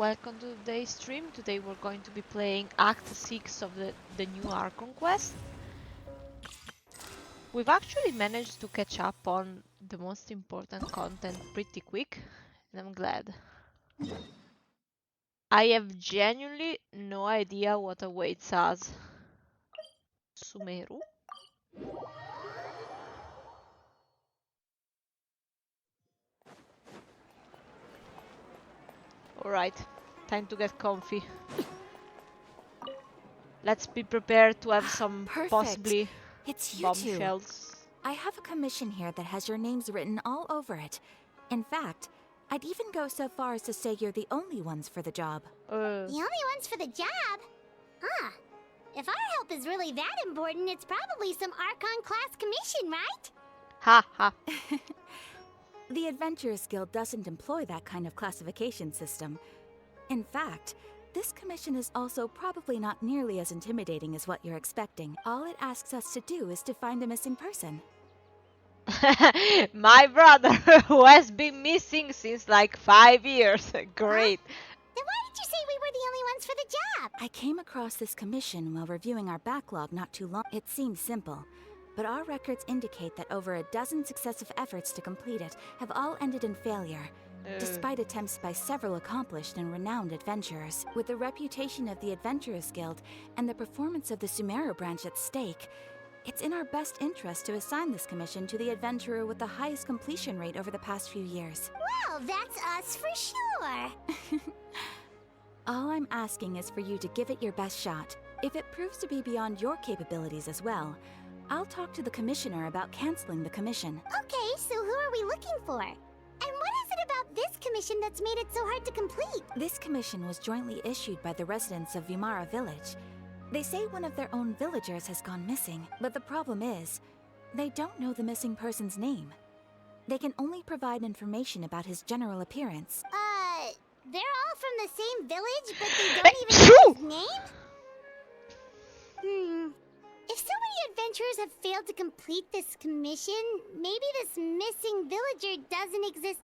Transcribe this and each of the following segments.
welcome to today's stream. Today we're going to be playing Act 6 of the new Archon quest. We've actually managed to catch up on the most important content pretty quick, and I'm glad. I have genuinely no idea what awaits us. Sumeru? Alright, time to get comfy. Let's be prepared to have some possibly bombshells. I have a commission here that has your names written all over it. In fact, I'd even go so far as to say you're the only ones for the job. The only ones for the job? Huh. If our help is really that important, it's probably some Archon class commission, right? Ha ha. The Adventurers Guild doesn't employ that kind of classification system. In fact, this commission is also probably not nearly as intimidating as what you're expecting. All it asks us to do is to find a missing person. My brother, who has been missing since like 5 years. Great. Then why did you say we were the only ones for the job? I came across this commission while reviewing our backlog not too long. It seems simple, but our records indicate that over a dozen successive efforts to complete it have all ended in failure. Despite attempts by several accomplished and renowned adventurers. With the reputation of the Adventurers Guild and the performance of the Sumeru branch at stake, it's in our best interest to assign this commission to the adventurer with the highest completion rate over the past few years. Well, that's us for sure. All I'm asking is for you to give it your best shot. If it proves to be beyond your capabilities as well, I'll talk to the commissioner about canceling the commission. Okay, so who are we looking for? And what is it about this commission that's made it so hard to complete? This commission was jointly issued by the residents of Vimara Village. They say one of their own villagers has gone missing, but the problem is, they don't know the missing person's name. They can only provide information about his general appearance. They're all from the same village, but they don't even know his name? If so many adventurers have failed to complete this commission, maybe this missing villager doesn't exist.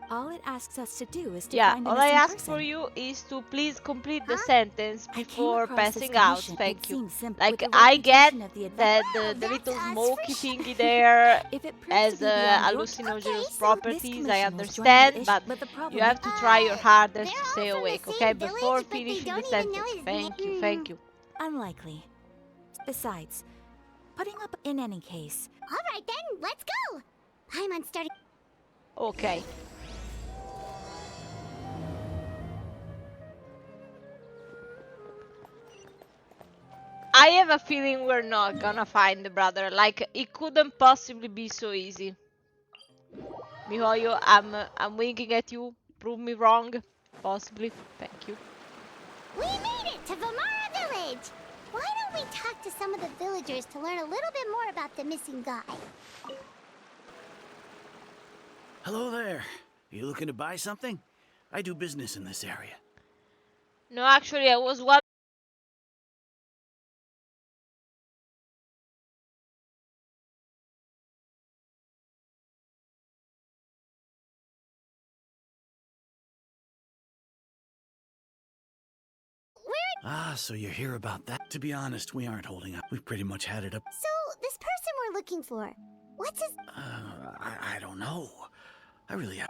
All it asks us to do is to Yeah, find a all missing I ask person. for you is to please complete the sentence I came before across this passing out. commission. Thank It you. seems simple. Like, With the I get reputation of the that Wow, the that's little us smoky for sure. thingy there If it proves as to be beyond your hallucinogenous Okay, so properties, this I commission was understand, jointly but issued, but the problem you have is- to try your hardest they're to all stay from the awake, same okay? village, Before but they finishing the don't even know sentence. his Thank you, name. thank you. Unlikely. Besides, putting up in any case. All right then, let's go. I'm on starting. Okay. I have a feeling we're not gonna find the brother. Like, it couldn't possibly be so easy. Mihoyo, I'm winking at you. Prove me wrong. Possibly. Thank you. We made it to Vimara Village. Why don't we talk to some of the villagers to learn a little bit more about the missing guy? Hello there. You looking to buy something? I do business in this area. No, actually, I was one. Ah, so you're here about that. To be honest, we aren't holding up. We've pretty much had it up. So, this person we're looking for, what's his... I don't know. I really have...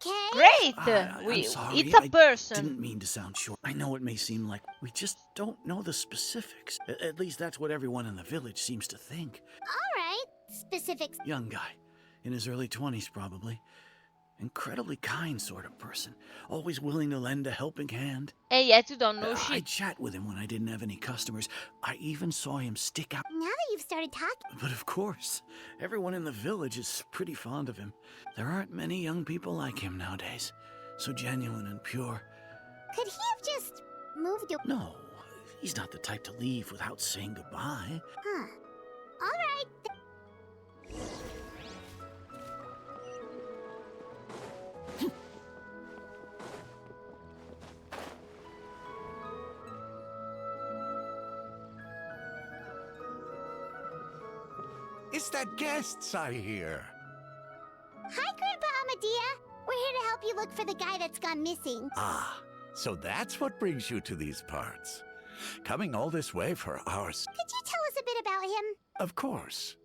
Okay. Great! I'm sorry. It's a I person. didn't mean to sound short. I know it may seem like we just don't know the specifics. At least that's what everyone in the village seems to think. All right. Specifics. Young guy. In his early 20s, probably. Incredibly kind sort of person. Always willing to lend a helping hand. And yet you don't know I shit. chat with him when I didn't have any customers. I even saw him stick out. Now that you've started talking... But of course, everyone in the village is pretty fond of him. There aren't many young people like him nowadays. So genuine and pure. Could he have just moved away? No, he's not the type to leave without saying goodbye. Huh. All right. Is that guests I hear? Hi, Grandpa Amadea. We're here to help you look for the guy that's gone missing. Ah, so that's what brings you to these parts. Coming all this way for hours. Could you tell us a bit about him? Of course.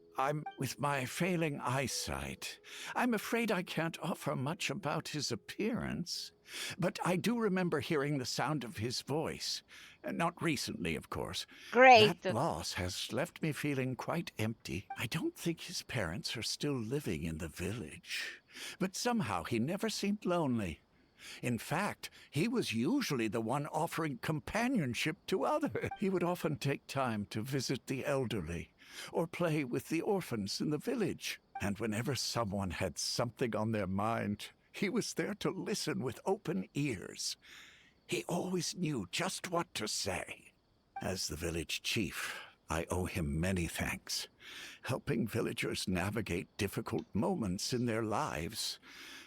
With my failing eyesight, I'm afraid I can't offer much about his appearance. But I do remember hearing the sound of his voice. Not recently, of course. Great. That loss has left me feeling quite empty. I don't think his parents are still living in the village. But somehow he never seemed lonely. In fact, he was usually the one offering companionship to others. He would often take time to visit the elderly or play with the orphans in the village. And whenever someone had something on their mind, he was there to listen with open ears. He always knew just what to say. As the village chief, I owe him many thanks. Helping villagers navigate difficult moments in their lives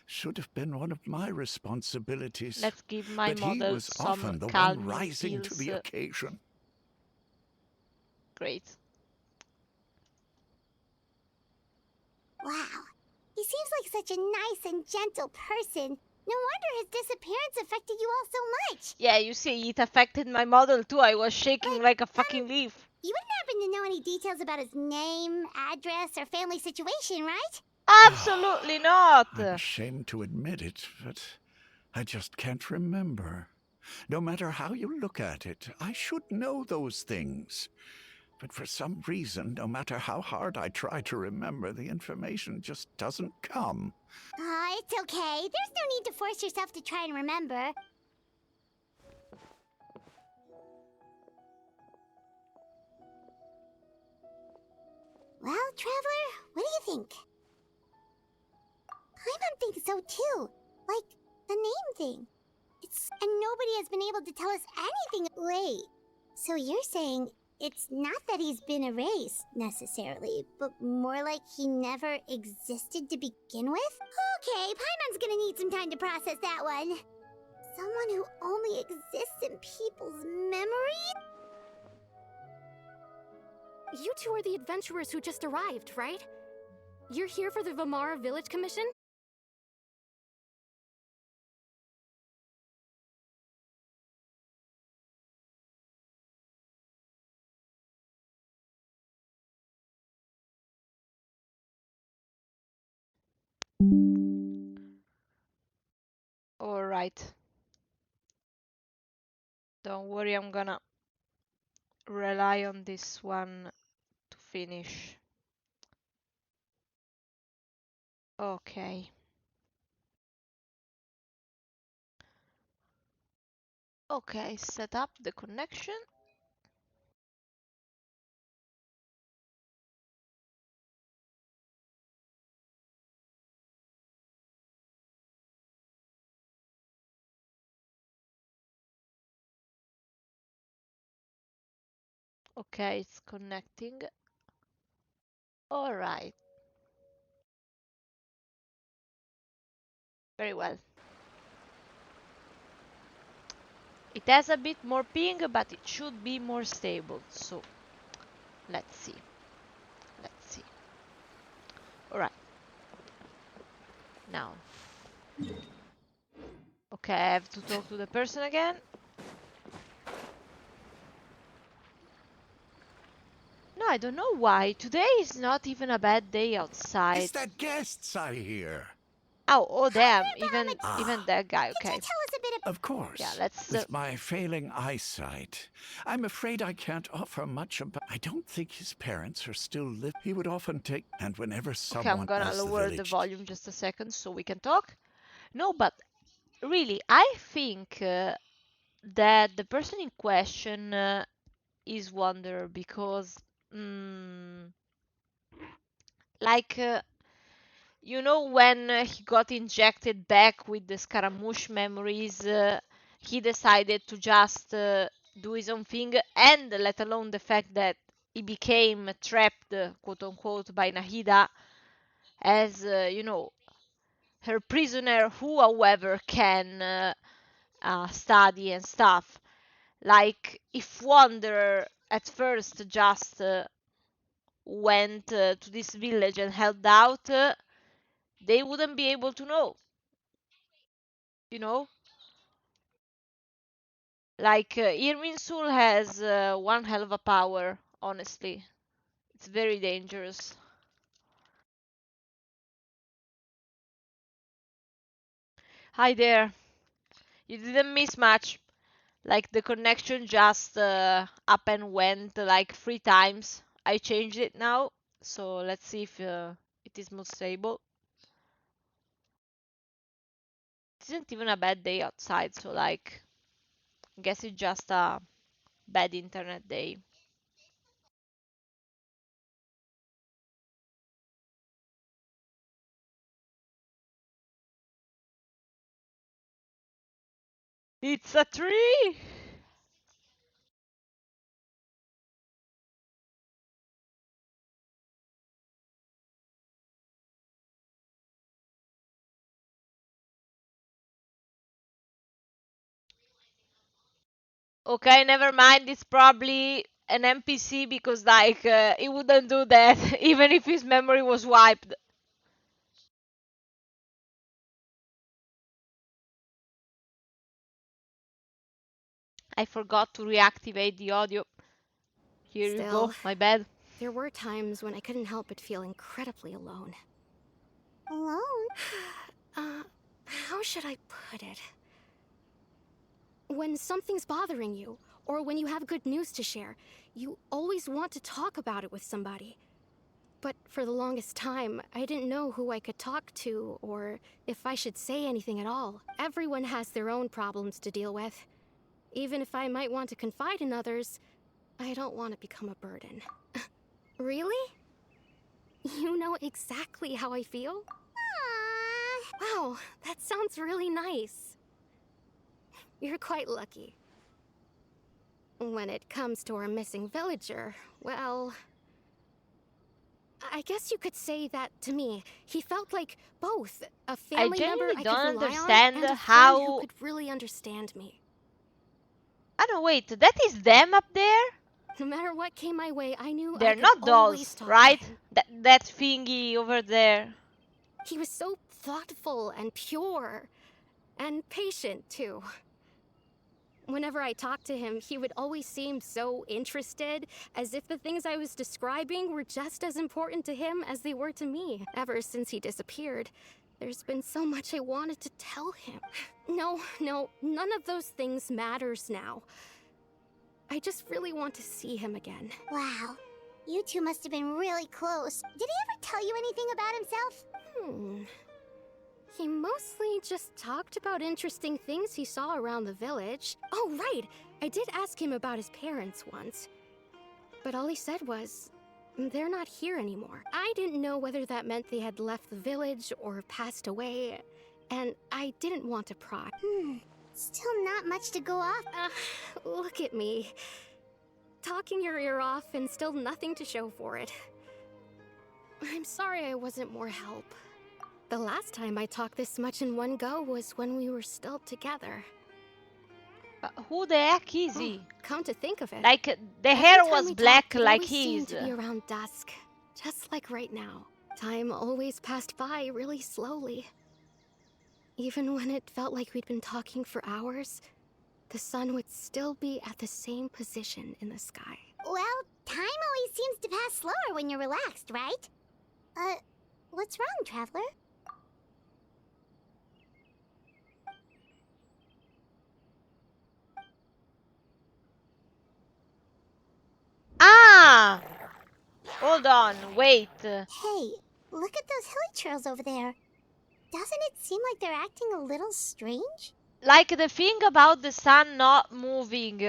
should have been one of my responsibilities. Let's give my but he model was some often the one calming rising to the pills. occasion. Great. Wow. He seems like such a nice and gentle person. No wonder his disappearance affected you all so much. Yeah, you see, it affected my model too. I was shaking like a fucking leaf. You wouldn't happen to know any details about his name, address, or family situation, right? Absolutely not. I'm ashamed to admit it, but I just can't remember. No matter how you look at it, I should know those things. But for some reason, no matter how hard I try to remember, the information just doesn't come. It's okay. There's no need to force yourself to try and remember. Well, Traveler, what do you think? Paimon thinks so too. Like, the name thing. And nobody has been able to tell us anything. Wait, so you're saying it's not that he's been erased, necessarily, but more like he never existed to begin with? Okay, Paimon's gonna need some time to process that one. Someone who only exists in people's memory? You two are the adventurers who just arrived, right? You're here for the Vamara Village Commission? Alright. Don't worry, I'm gonna rely on this one to finish. Okay. Okay, set up the connection. Okay, it's connecting. Alright. Very well. It has a bit more ping, but it should be more stable. So, let's see. Let's see. Alright. Now. Okay, I have to talk to the person again. No, I don't know why. Today is not even a bad day outside. Is that guests I hear? Oh damn! Even that guy. Could Okay. you tell us a bit Of course. Yeah, let's. With my failing eyesight, I'm afraid I can't offer much about. I don't think his parents are still living. He would often take, and whenever someone. Okay, I'm gonna as lower the village volume just a second so we can talk. No, but really, I think that the person in question is Wanderer because, like, you know, when he got injected back with the Scaramouche memories, he decided to just do his own thing, and let alone the fact that he became trapped, quote unquote, by Nahida as, you know, her prisoner, who, however, can study and stuff. Like, if Wanderer at first just went to this village and helped out, they wouldn't be able to know, you know? Like, Irminsul has one hell of a power, honestly. It's very dangerous. Hi there. You didn't miss much. Like, the connection just up and went like 3 times. I changed it now, so let's see if it is more stable. It isn't even a bad day outside, so like, I guess it's just a bad internet day. It's a tree! Okay, never mind. It's probably an NPC because, like, he wouldn't do that even if his memory was wiped. I forgot to reactivate the audio. Here you go. My bad. There were times when I couldn't help but feel incredibly alone. Alone? How should I put it? When something's bothering you, or when you have good news to share, you always want to talk about it with somebody. But for the longest time, I didn't know who I could talk to, or if I should say anything at all. Everyone has their own problems to deal with. Even if I might want to confide in others, I don't want to become a burden. Really? You know exactly how I feel? Aww. Wow, that sounds really nice. You're quite lucky. When it comes to our missing villager, well, I guess you could say that to me. He felt like both a family member I could don't rely understand on and a how... friend who could really understand me. I don't wait, that is them up there? No matter what came my way, I knew They're I could not always dolls, talk right? to him. That thingy over there. He was so thoughtful and pure, and patient too. Whenever I talked to him, he would always seem so interested, as if the things I was describing were just as important to him as they were to me. Ever since he disappeared, there's been so much I wanted to tell him. No, none of those things matters now. I just really want to see him again. Wow. You two must have been really close. Did he ever tell you anything about himself? He mostly just talked about interesting things he saw around the village. Oh, right! I did ask him about his parents once. But all he said was, they're not here anymore. I didn't know whether that meant they had left the village or passed away, and I didn't want to pry. Still not much to go off. Look at me. Talking your ear off and still nothing to show for it. I'm sorry I wasn't more help. The last time I talked this much in one go was when we were still together. Who the heck is he? Come to think of it, Like, the every hair time was we black talked, it like always his. seemed to be around dusk, just like right now. Time always passed by really slowly. Even when it felt like we'd been talking for hours, the sun would still be at the same position in the sky. Well, time always seems to pass slower when you're relaxed, right? What's wrong, Traveler? Ah! Hold on, wait. Hey, look at those hilly trails over there. Doesn't it seem like they're acting a little strange? Like, the thing about the sun not moving,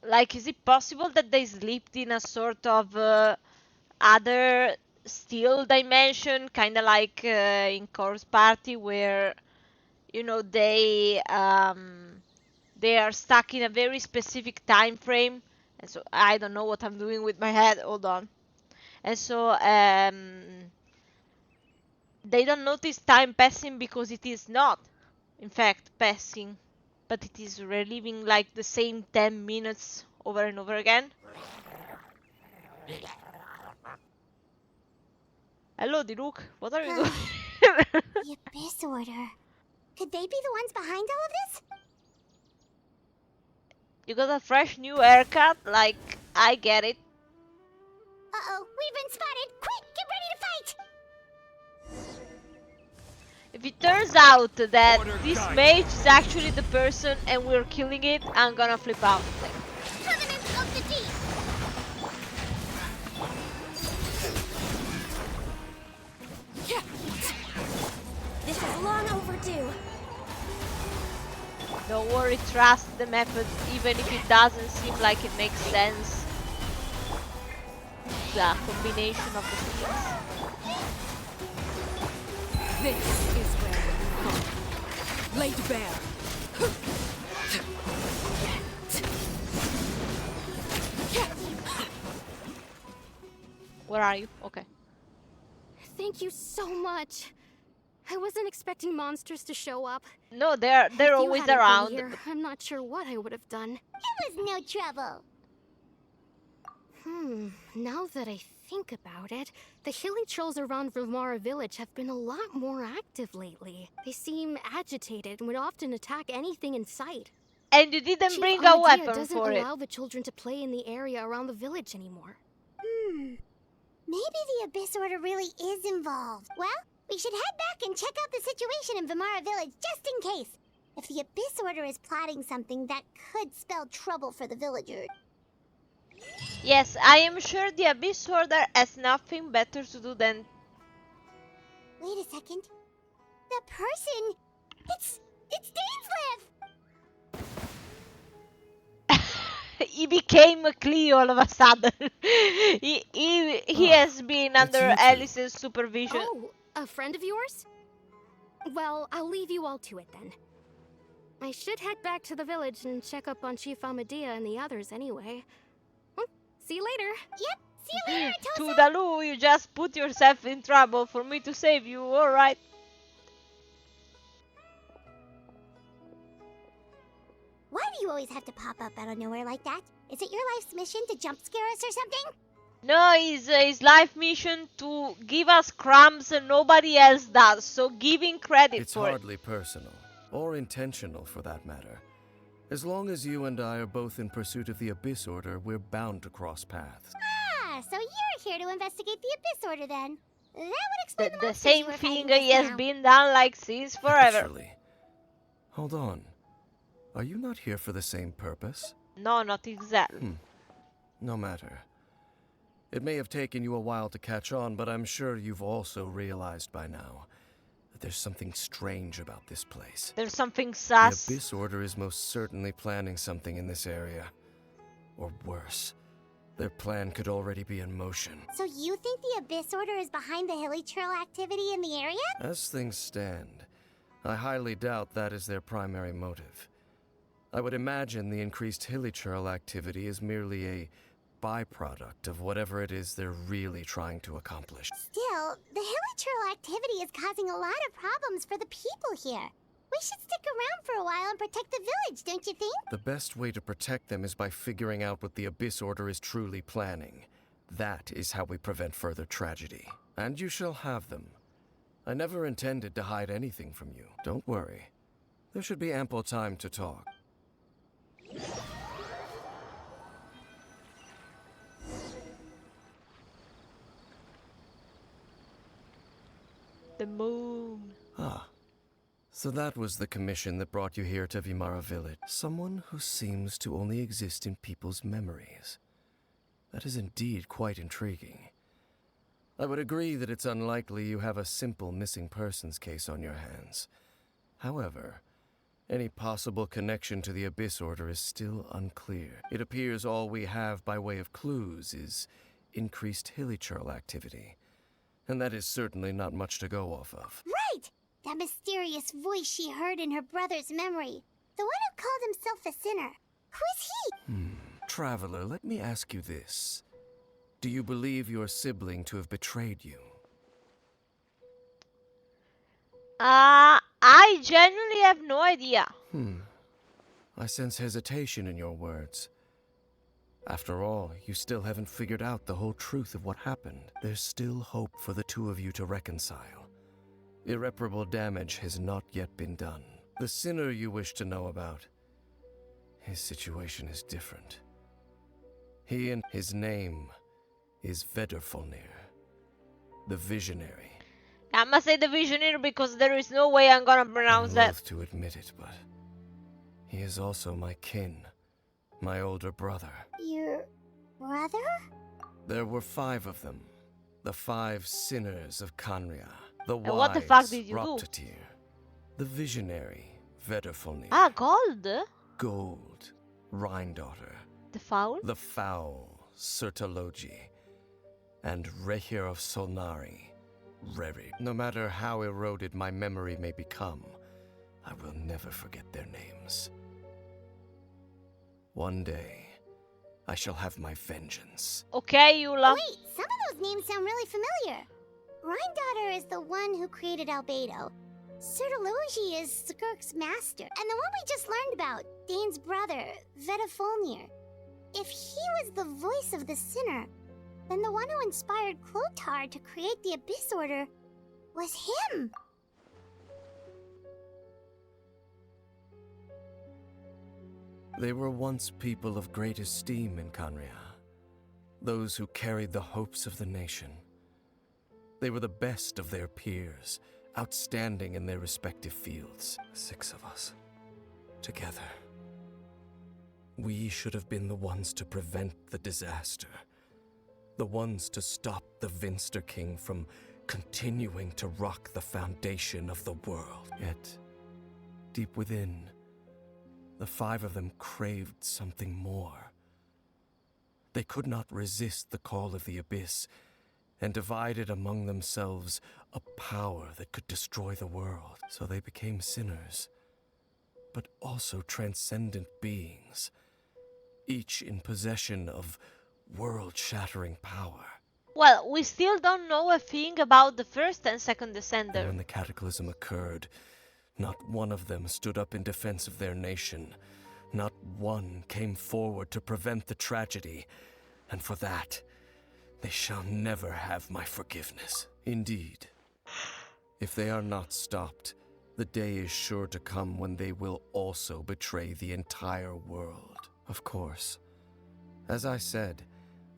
like, is it possible that they slipped in a sort of other still dimension, kind of like in Course Party, where, you know, they are stuck in a very specific time frame, and so I don't know what I'm doing with my head. Hold on. And so they don't notice time passing because it is not, in fact, passing, but it is reliving like the same 10 minutes over and over again. Hello, Diluc. What are you The doing? Abyss Order. Could they be the ones behind all of this? You got a fresh new haircut? Like, I get it. Uh-oh, we've been spotted! Quick, get ready to fight! If it turns out that Order this guide. mage is actually the person and we're killing it, I'm gonna flip out. Like, Covenants of the Deep! This is long overdue. don't worry, trust the method, even if it doesn't seem like it makes sense. The combination of the things. This is where we come. Laid bare. Where are you? Okay. Thank you so much. I wasn't expecting monsters to show up. No, they're If you always hadn't been around. here, I'm not sure what I would have done. It was no trouble. Now that I think about it, the hilly trolls around Vimara village have been a lot more active lately. They seem agitated and would often attack anything in sight. And you didn't Chief bring a Amadea weapon doesn't for it. allow the children to play in the area around the village anymore. Maybe the Abyss Order really is involved. Well, we should head back and check out the situation in Vimara village just in case. If the Abyss Order is plotting something that could spell trouble for the villagers. Yes, I am sure the Abyss Order has nothing better to do than... Wait a second. The person... It's Dainsleif! He became Cleo all of a sudden. he has been under you two. Alice's supervision. Oh, a friend of yours? Well, I'll leave you all to it then. I should head back to the village and check up on Chief Amadea and the others anyway. Well, see you later. Yep, see you later, Atosa! Toodaloo, you just put yourself in trouble for me to save you, alright? Why do you always have to pop up out of nowhere like that? Is it your life's mission to jump scare us or something? No, it's his life mission to give us crumbs and nobody else does, so give him credit It's for it. hardly personal, or intentional for that matter. As long as you and I are both in pursuit of the Abyss Order, we're bound to cross paths. Ah, so you're here to investigate the Abyss Order then. That would explain the The monsters same you were thing fighting he has just now. been done like since forever. Naturally. Hold on. Are you not here for the same purpose? No, not exactly. No matter. It may have taken you a while to catch on, but I'm sure you've also realized by now that there's something strange about this place. There's something The sus. Abyss Order is most certainly planning something in this area. Or worse, their plan could already be in motion. So you think the Abyss Order is behind the hilly trail activity in the area? As things stand, I highly doubt that is their primary motive. I would imagine the increased hilly trail activity is merely a byproduct of whatever it is they're really trying to accomplish. Still, the hilly trail activity is causing a lot of problems for the people here. We should stick around for a while and protect the village, don't you think? The best way to protect them is by figuring out what the Abyss Order is truly planning. That is how we prevent further tragedy. And you shall have them. I never intended to hide anything from you. Don't worry. There should be ample time to talk. The moon. Ah. So that was the commission that brought you here to Vimara village. Someone who seems to only exist in people's memories. That is indeed quite intriguing. I would agree that it's unlikely you have a simple missing persons case on your hands. However, any possible connection to the Abyss Order is still unclear. It appears all we have by way of clues is increased hilly trail activity. And that is certainly not much to go off of. Right! That mysterious voice she heard in her brother's memory. The one who called himself a sinner. Who is he? Traveler, let me ask you this. Do you believe your sibling to have betrayed you? I genuinely have no idea. I sense hesitation in your words. After all, you still haven't figured out the whole truth of what happened. There's still hope for the two of you to reconcile. Irreparable damage has not yet been done. The sinner you wish to know about, his situation is different. His name is Vedrfolnir, the Visionary. I must say the Visionary because there is no way I'm gonna pronounce I'm that. loath to admit it, but he is also my kin, my older brother. Your brother? There were 5 of them, the 5 sinners of Kanria. The wise what the fuck did you do? Roptatyr, the Visionary Vedrfolnir. Ah, gold? Gold, Rhine-daughter. The foul? The foul Sertologi, and Rehir of Solnari, Reri. No matter how eroded my memory may become, I will never forget their names. One day, I shall have my vengeance. Okay, Eula. Wait, some of those names sound really familiar. Rhine-daughter is the one who created Albedo. Sertologi is Skirk's master. And the one we just learned about, Dane's brother, Vedrfolnir. If he was the voice of the sinner, then the one who inspired Clothar to create the Abyss Order was him. They were once people of great esteem in Kanria, those who carried the hopes of the nation. They were the best of their peers, outstanding in their respective fields. 6 of us, together. We should have been the ones to prevent the disaster. The ones to stop the Vinster King from continuing to rock the foundation of the world. Yet, deep within, the 5 of them craved something more. They could not resist the call of the Abyss, and divided among themselves a power that could destroy the world. So they became sinners, but also transcendent beings, each in possession of world-shattering power. Well, we still don't know a thing about the first and second Descender. And when the cataclysm occurred, not one of them stood up in defense of their nation. Not one came forward to prevent the tragedy. And for that, they shall never have my forgiveness. Indeed, if they are not stopped, the day is sure to come when they will also betray the entire world. Of course, as I said,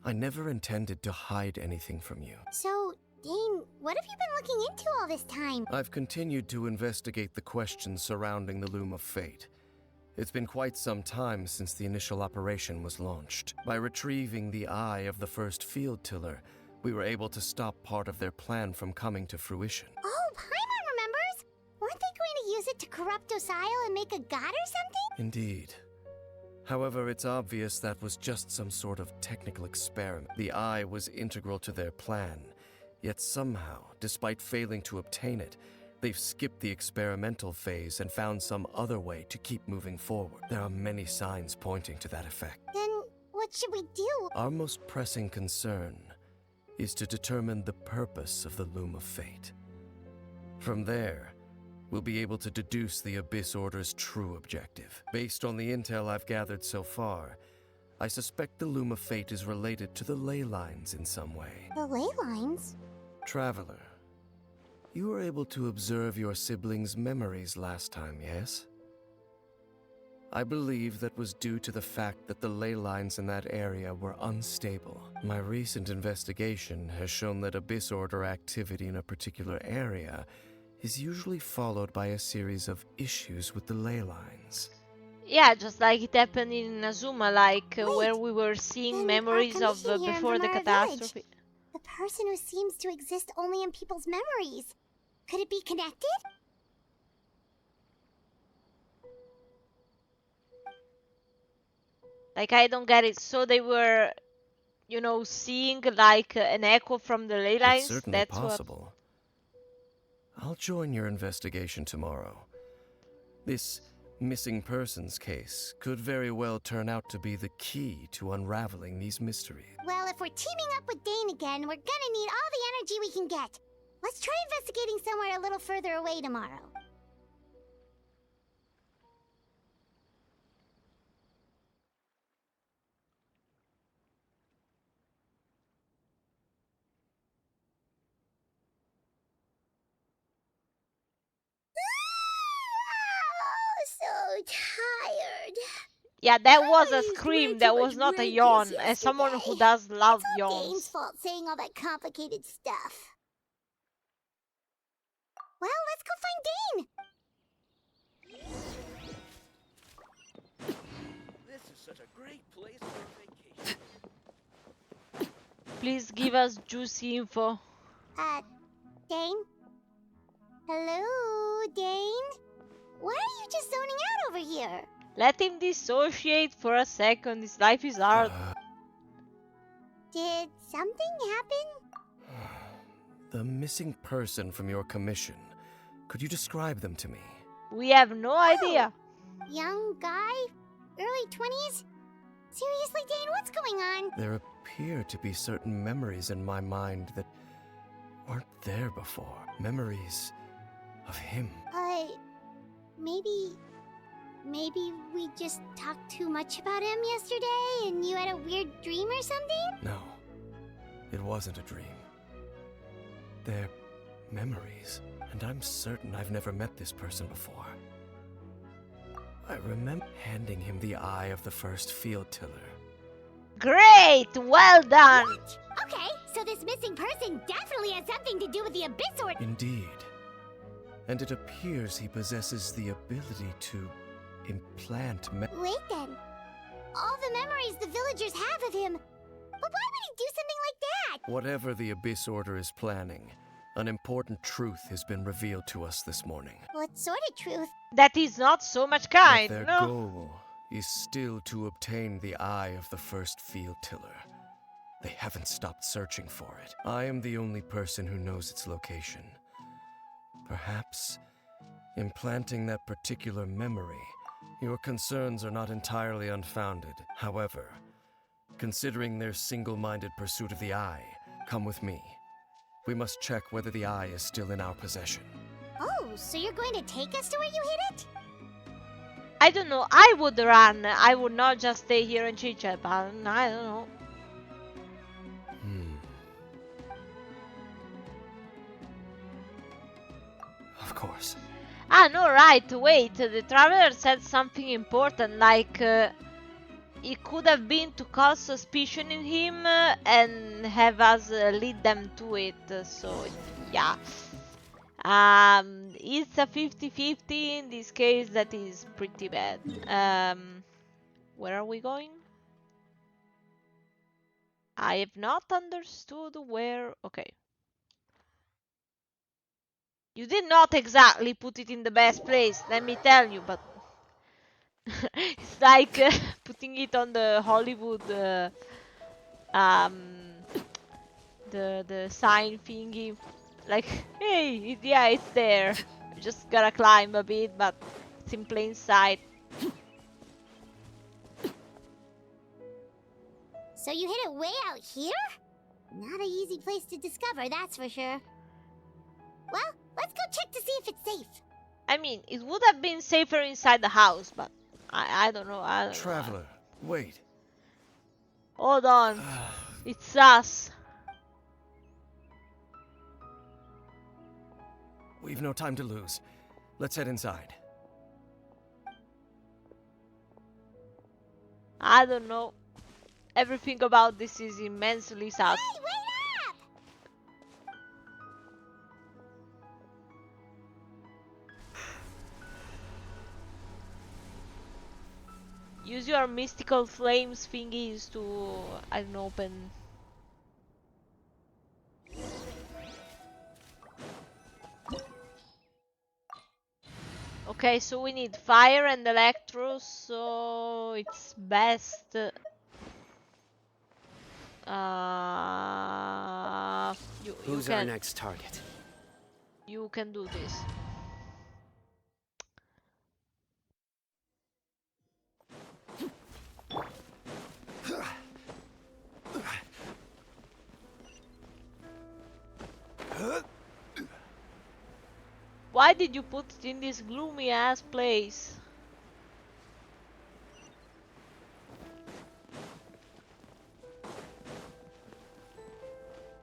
I never intended to hide anything from you. So, Dane, what have you been looking into all this time? I've continued to investigate the questions surrounding the Loom of Fate. It's been quite some time since the initial operation was launched. By retrieving the eye of the first field tiller, we were able to stop part of their plan from coming to fruition. Oh, Paimon remembers! Weren't they going to use it to corrupt Osile and make a god or something? Indeed. However, it's obvious that was just some sort of technical experiment. The eye was integral to their plan, yet somehow, despite failing to obtain it, they've skipped the experimental phase and found some other way to keep moving forward. There are many signs pointing to that effect. Then, what should we do? Our most pressing concern is to determine the purpose of the Loom of Fate. From there, we'll be able to deduce the Abyss Order's true objective. Based on the intel I've gathered so far, I suspect the Loom of Fate is related to the ley lines in some way. The ley lines? Traveler, you were able to observe your siblings' memories last time, yes? I believe that was due to the fact that the ley lines in that area were unstable. My recent investigation has shown that Abyss Order activity in a particular area is usually followed by a series of issues with the ley lines. Yeah, just like it happened in Azuma, like Wait, where we were seeing then memories our of commission here in before the Vimara catastrophe. Village. The person who seems to exist only in people's memories. Could it be connected? Like, I don't get it. So they were, you know, seeing like an echo from the ley lines? It's certainly That's possible. I'll join your investigation tomorrow. This missing persons case could very well turn out to be the key to unraveling these mysteries. Well, if we're teaming up with Dane again, we're gonna need all the energy we can get. Let's try investigating somewhere a little further away tomorrow. tired. Yeah, that was a I used scream. way That too was much not a Mucus yawn. As someone who yesterday. does love It's all Dane's yawns. fault saying all that complicated stuff. Well, let's go find Dane. This is such a great place for a vacation. Please give us juicy info. Dane? Hello, Dane? Why are you just zoning out over here? Let him dissociate for a second. His life is hard. Did something happen? The missing person from your commission. Could you describe them to me? We have no idea. Young guy? Early 20s? Seriously, Dane, what's going on? There appear to be certain memories in my mind that weren't there before. Memories of him. Maybe we just talked too much about him yesterday and you had a weird dream or something? No, it wasn't a dream. They're memories, and I'm certain I've never met this person before. I remember handing him the eye of the first field tiller. Great! Well done! What? Okay, so this missing person definitely has something to do with the Abyss Order. Indeed. And it appears he possesses the ability to implant Wait then. All the memories the villagers have of him. But why would he do something like that? Whatever the Abyss Order is planning, an important truth has been revealed to us this morning. What sort of truth? That is not so much That kind, their no? goal is still to obtain the eye of the first field tiller. They haven't stopped searching for it. I am the only person who knows its location. Perhaps, implanting that particular memory, your concerns are not entirely unfounded. However, considering their single-minded pursuit of the eye, come with me. We must check whether the eye is still in our possession. Oh, so you're going to take us to where you hid it? I don't know. I would run. I would not just stay here and chit-chat, but I don't know. Of course. Ah, no, right. Wait. The traveler said something important, like it could have been to cause suspicion in him and have us lead them to it. So, yeah. It's a 50-50 in this case. That is pretty bad. Where are we going? I have not understood where. Okay. You did not exactly put it in the best place, let me tell you, but it's like putting it on the Hollywood the sign thingy. Like, hey, yeah, it's there. You just gotta climb a bit, but it's in plain sight. So you hid it way out here? Not an easy place to discover, that's for sure. Well, let's go check to see if it's safe. I mean, it would have been safer inside the house, but I don't know. I don't Traveler, know. wait. Hold on. It's us. We've no time to lose. Let's head inside. I don't know. Everything about this is immensely sus. Hey, wait up! Use your mystical flames thingies to, I don't know, open. Okay, so we need fire and electro, so it's best. Who's our next target? You can do this. Why did you put it in this gloomy ass place?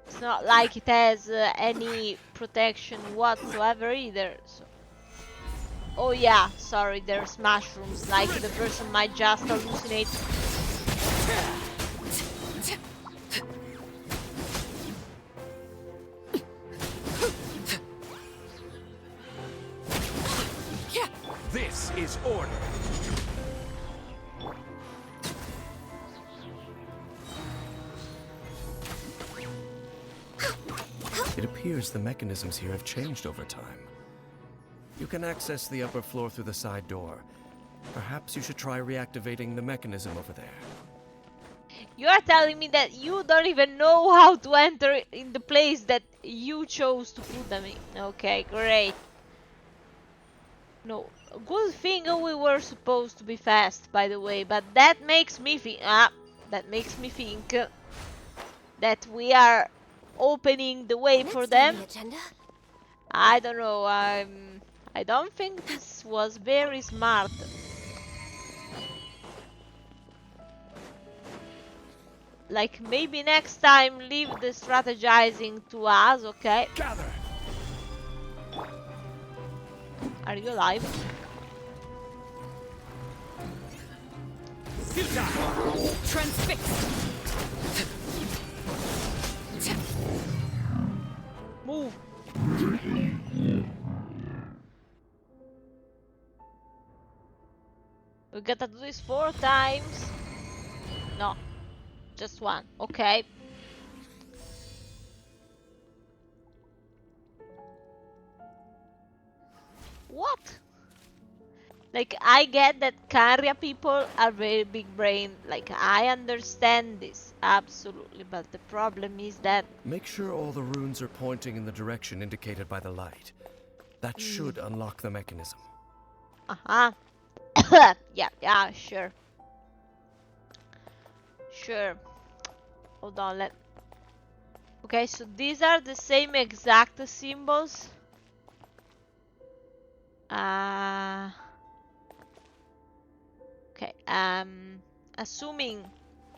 It's not like it has any protection whatsoever either. So. Oh yeah, sorry, there's mushrooms, like the person might just hallucinate. This is order. It appears the mechanisms here have changed over time. You can access the upper floor through the side door. Perhaps you should try reactivating the mechanism over there. You are telling me that you don't even know how to enter in the place that you chose to put them in. Okay, great. No, good thing we were supposed to be fast, by the way, but that makes me think that we are opening the way for them. I don't know. I don't think this was very smart. Like, maybe next time leave the strategizing to us, okay? Gather. Are you alive? Transfixed. Move. We gotta do this 4 times. No, just 1. Okay. What? Like, I get that Karya people are very big brain. Like, I understand this, absolutely. But the problem is that... Make sure all the runes are pointing in the direction indicated by the light. That should unlock the mechanism. Uh-huh. yeah, sure. Sure. Hold on, Okay, so these are the same exact symbols. Okay, assuming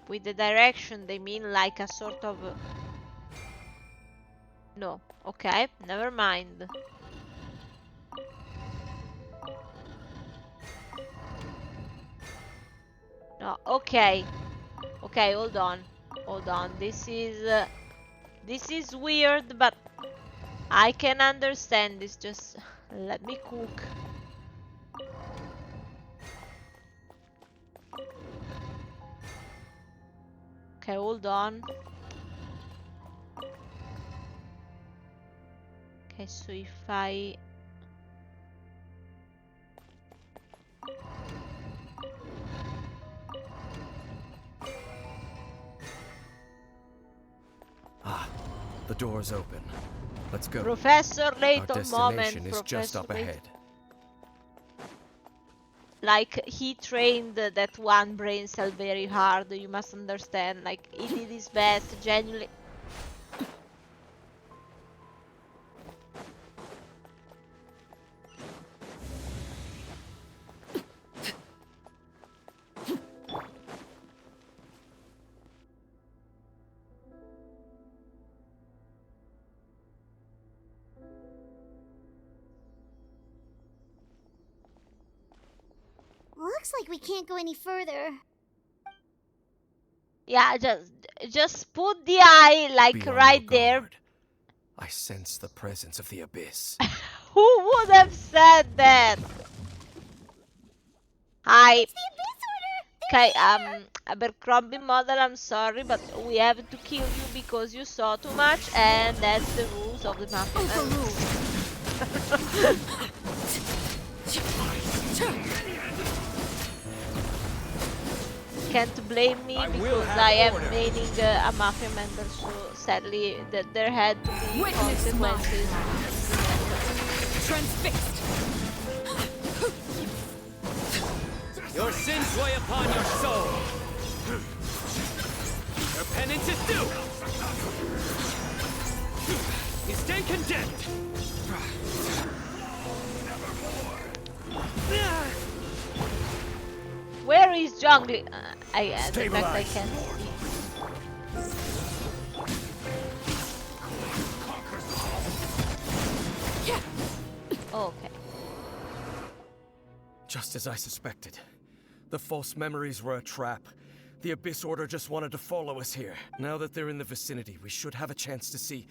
with the direction they mean like a sort of... No, okay, never mind. No, okay. Okay, hold on. This is weird, but I can understand this. Just let me cook. Okay, hold on. Okay, so if I... The door's open. Let's go. Professor Layton, Our moment. destination is just up ahead. Like, he trained that one brain cell very hard, you must understand. Like, he did his best, genuinely. Looks like we can't go any further. Yeah, just put the eye, like, Be on right your there. guard. I sense the presence of the abyss. Who would have said that? Hi. It's the Abyss Order! Okay, Abercrombie model, I'm sorry, but we have to kill you because you saw too much, and that's the rules of the mafia. Can't blame me because I am maining a mafia member, so sadly that there had to be consequences. Transfixed. Your sins weigh upon your soul. Your penance is due. You stay condemned. Where is Jungle? The fact I can't see. Okay. Just as I suspected. The false memories were a trap. The Abyss Order just wanted to follow us here. Now that they're in the vicinity, we should have a chance to see.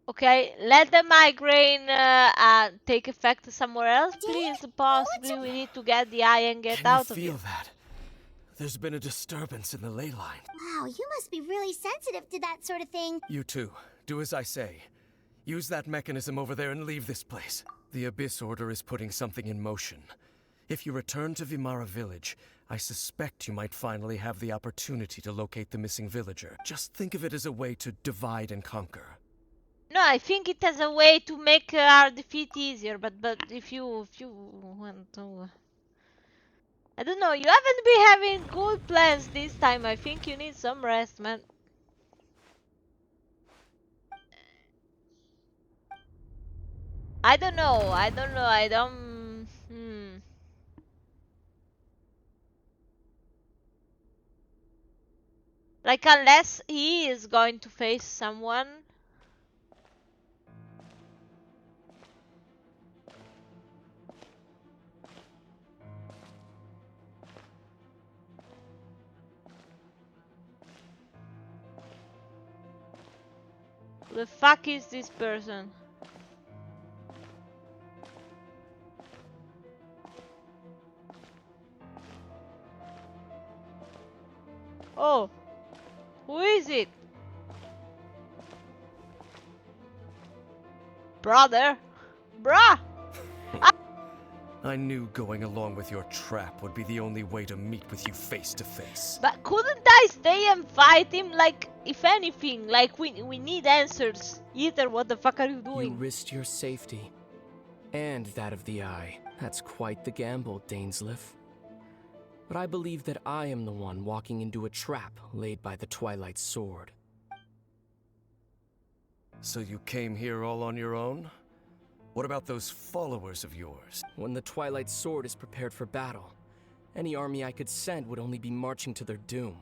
Okay, let the migraine take effect somewhere else, please. Possibly we need to get the eye and get out of here. Can you feel that? There's been a disturbance in the ley line. Wow, you must be really sensitive to that sort of thing. You too. Do as I say. Use that mechanism over there and leave this place. The Abyss Order is putting something in motion. If you return to Vimara Village, I suspect you might finally have the opportunity to locate the missing villager. Just think of it as a way to divide and conquer. No, I think it has a way to make our defeat easier, but if you want to... I don't know, you haven't been having good plans this time. I think you need some rest, man. I don't know, Like, unless he is going to face someone. Who the fuck is this person? Oh, who is it? Brother? Bruh! I knew going along with your trap would be the only way to meet with you face to face. But couldn't I stay and fight him? Like, if anything, like we need answers. Either, what the fuck are you doing? You risked your safety. And that of the Eye. That's quite the gamble, Dainsleif. But I believe that I am the one walking into a trap laid by the Twilight Sword. So you came here all on your own? What about those followers of yours? When the Twilight Sword is prepared for battle, any army I could send would only be marching to their doom.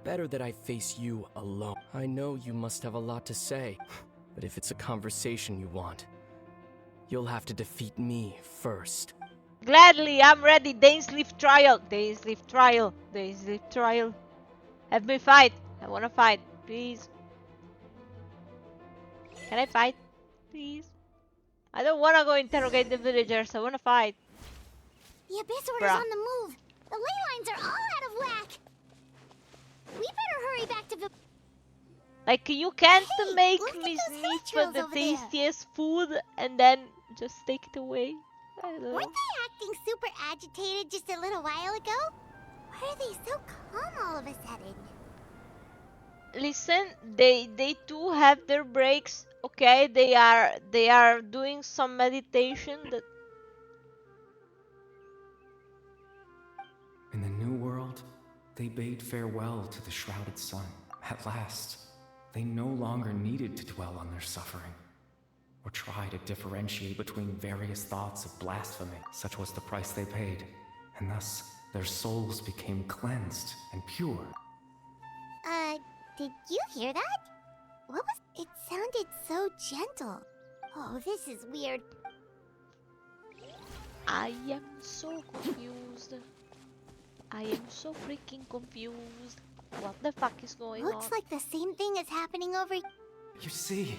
Better that I face you alone. I know you must have a lot to say, but if it's a conversation you want, you'll have to defeat me first. Gladly, I'm ready. Dainsleif trial. Dainsleif trial. Dainsleif trial. Have me fight. I wanna fight. Please. Can I fight? Please. I don't wanna go interrogate the villagers. I wanna fight. The Abyss Order's on the move. The ley lines are all out of whack. We better hurry back to the... Like, you can't make me those sniff hilly trails the over there. tastiest food and then just take it away. I don't know. Weren't they acting super agitated just a little while ago? Why are they so calm all of a sudden? Listen, they too have their breaks. Okay, they are doing some meditation. That in the new world, they bade farewell to the shrouded sun. At last, they no longer needed to dwell on their suffering, or try to differentiate between various thoughts of blasphemy. Such was the price they paid, and thus their souls became cleansed and pure. Did you hear that? What was... It sounded so gentle. Oh, this is weird. I am so confused. I am so freaking confused. What the fuck is going on? Looks like the same thing is happening over... You see,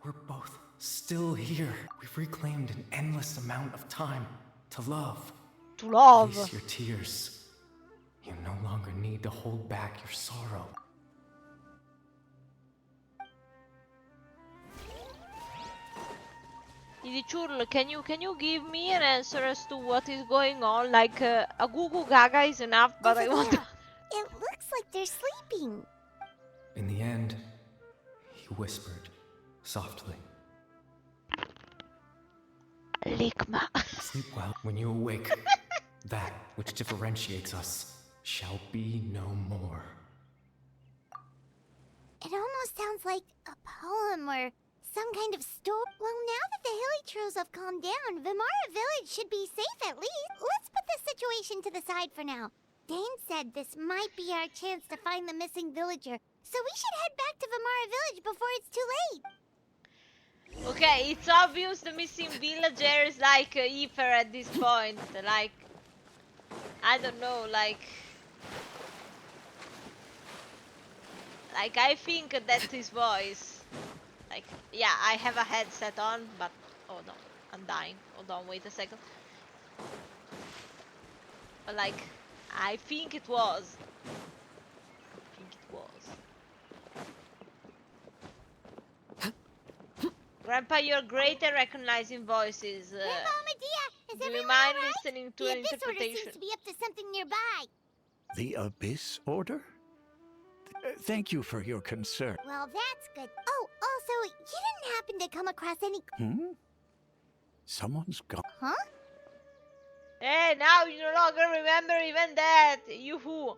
we're both still here. We've reclaimed an endless amount of time to love. To love. Release your tears. You no longer need to hold back your sorrow. Idichurl, can you give me an answer as to what is going on? Like, a goo goo gaga is enough, but I want to... It looks like they're sleeping. In the end, he whispered softly. Ligma. Sleep well. When you awake, that which differentiates us shall be no more. It almost sounds like a poem or some kind of story. Well, now that the hilly trails have calmed down, Vimara Village should be safe at least. Let's put this situation to the side for now. Dane said this might be our chance to find the missing villager, so we should head back to Vimara Village before it's too late. Okay, it's obvious the missing villager is like Ether at this point. Like, I don't know, like I think that's his voice. Like, yeah, I have a headset on, but oh no, I'm dying. Hold on, wait a second. But like, I think it was. Grandpa, you're great at recognizing voices. Grandpa Medea, is do you everyone mind alright? listening to The an Abyss Order interpretation? seems to be up to something nearby. The Abyss Order? Thank you for your concern. Well, that's good. Oh, also, you didn't happen to come across any... Someone's gone. Huh? Hey, now you no longer remember even that. Yoo-hoo.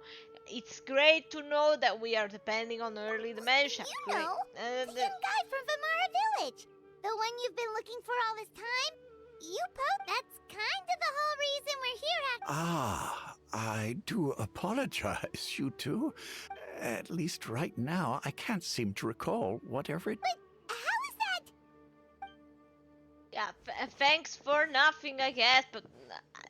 It's great to know that we are depending on early dementia. You know, the young guy from Vimara Village. The one you've been looking for all this time. You that's kind of the whole reason we're here. Ah, I do apologize, you two. At least right now, I can't seem to recall whatever it... But how is that? Yeah, thanks for nothing, I guess, but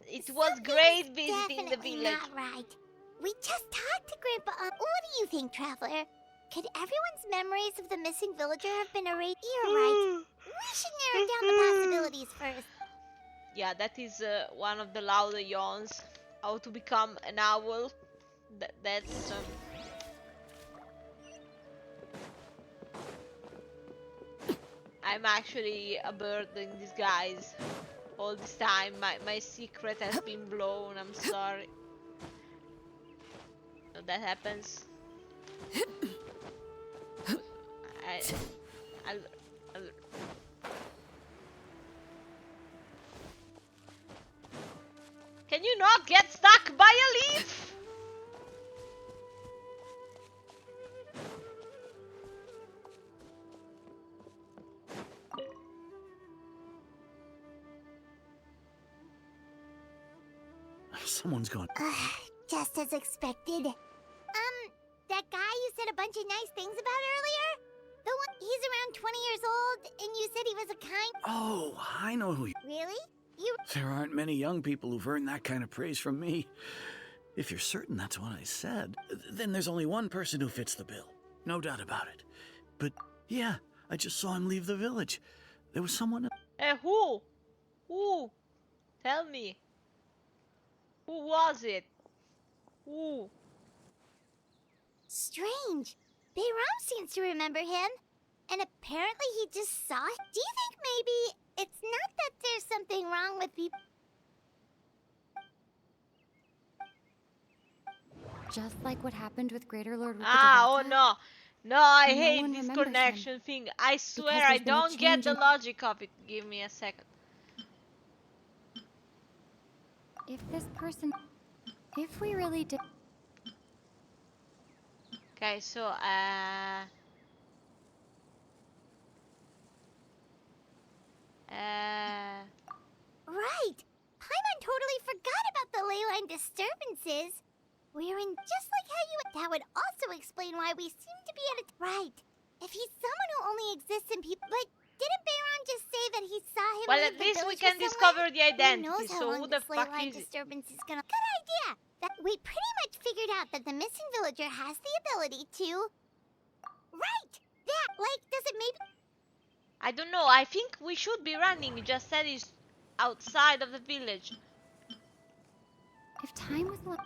it was great visiting the village. Not right. We just talked to Grandpa. What do you think, Traveler? Could everyone's memories of the missing villager have been erased? You're right. We should narrow down the possibilities first. Yeah, that is one of the louder yawns. How to become an owl. That's... I'm actually a bird in disguise. All this time, my secret has been blown. I'm sorry. So that happens. Can you not get stuck by a leaf? Someone's gone. Just as expected. That guy you said a bunch of nice things about earlier? The one, he's around 20 years old, and you said he was a kind... Oh, I know who you... Really? There aren't many young people who've earned that kind of praise from me. If you're certain that's what I said, then there's only one person who fits the bill. No doubt about it. But, yeah, I just saw him leave the village. There was someone... Who? Who? Tell me. Who was it? Who? Strange. Bayram seems to remember him. And apparently he just saw it. Do you think maybe it's not that there's something wrong with people? Just like what happened with Greater Lord Oh no. No, I hate one this remembers connection him. thing. I swear Because I there's been a don't get change the in- logic of it. Give me a second. If this person... If we really did... Okay, so, Right! Paimon totally forgot about the leyline disturbances. We're in just like how you... That would also explain why we seem to be at a... Right. If he's someone who only exists in people... But didn't Bayron just say that he saw him well, leave at the least we village can with discover someone? the identity. Who knows how So long who the this fuck leyline is it? disturbance is gonna... Good idea! That we pretty much figured out that the missing villager has the ability to... Right! That, like, does it maybe... I don't know. I think we should be running. You just said he's outside of the village. If time was...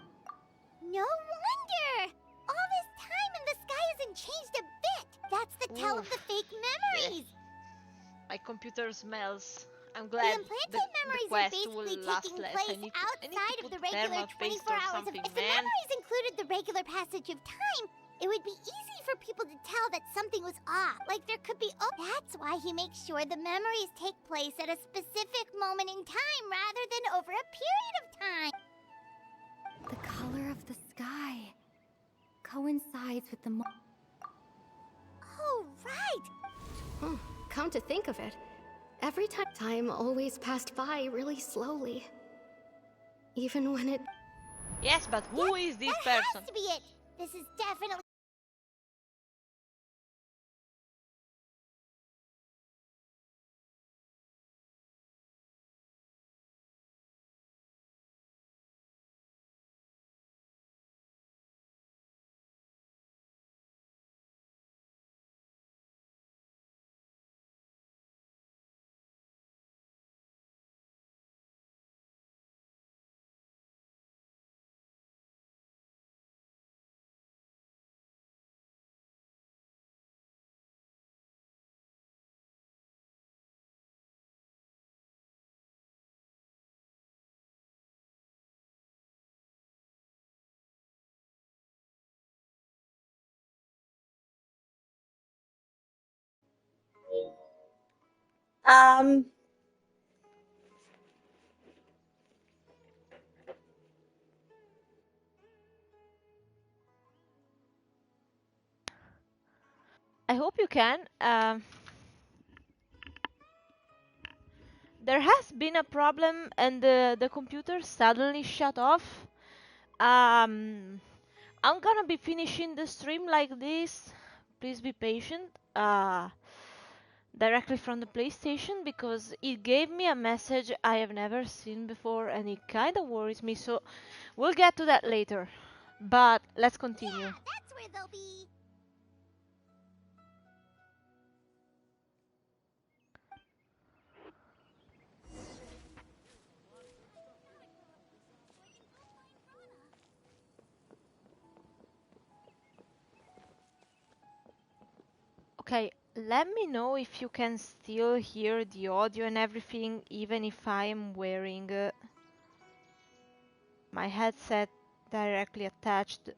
No wonder! All this time and the sky hasn't changed a bit! That's the tell of the fake memories! My computer smells. I'm glad The implanted memories are quest basically will last taking less. place I need outside to of the put regular thermal paste 24 or hours of... something, If the man. memories included the regular passage of time, it would be easy for people to tell that something was off. Like there could be... Oh, that's why he makes sure the memories take place at a specific moment in time rather than over a period of time. The color of the sky coincides with the... Oh, right! Come to think of it, every time always passed by really slowly. Even when it... Yes, but who is this person? That has to be it! This is definitely... Um, I hope you can. There has been a problem and the computer suddenly shut off. I'm gonna be finishing the stream like this. Please be patient. Directly from the PlayStation because it gave me a message I have never seen before and it kind of worries me. So we'll get to that later. But let's continue. Yeah, that's where they'll be. Okay, let me know if you can still hear the audio and everything, even if I am wearing my headset directly attached.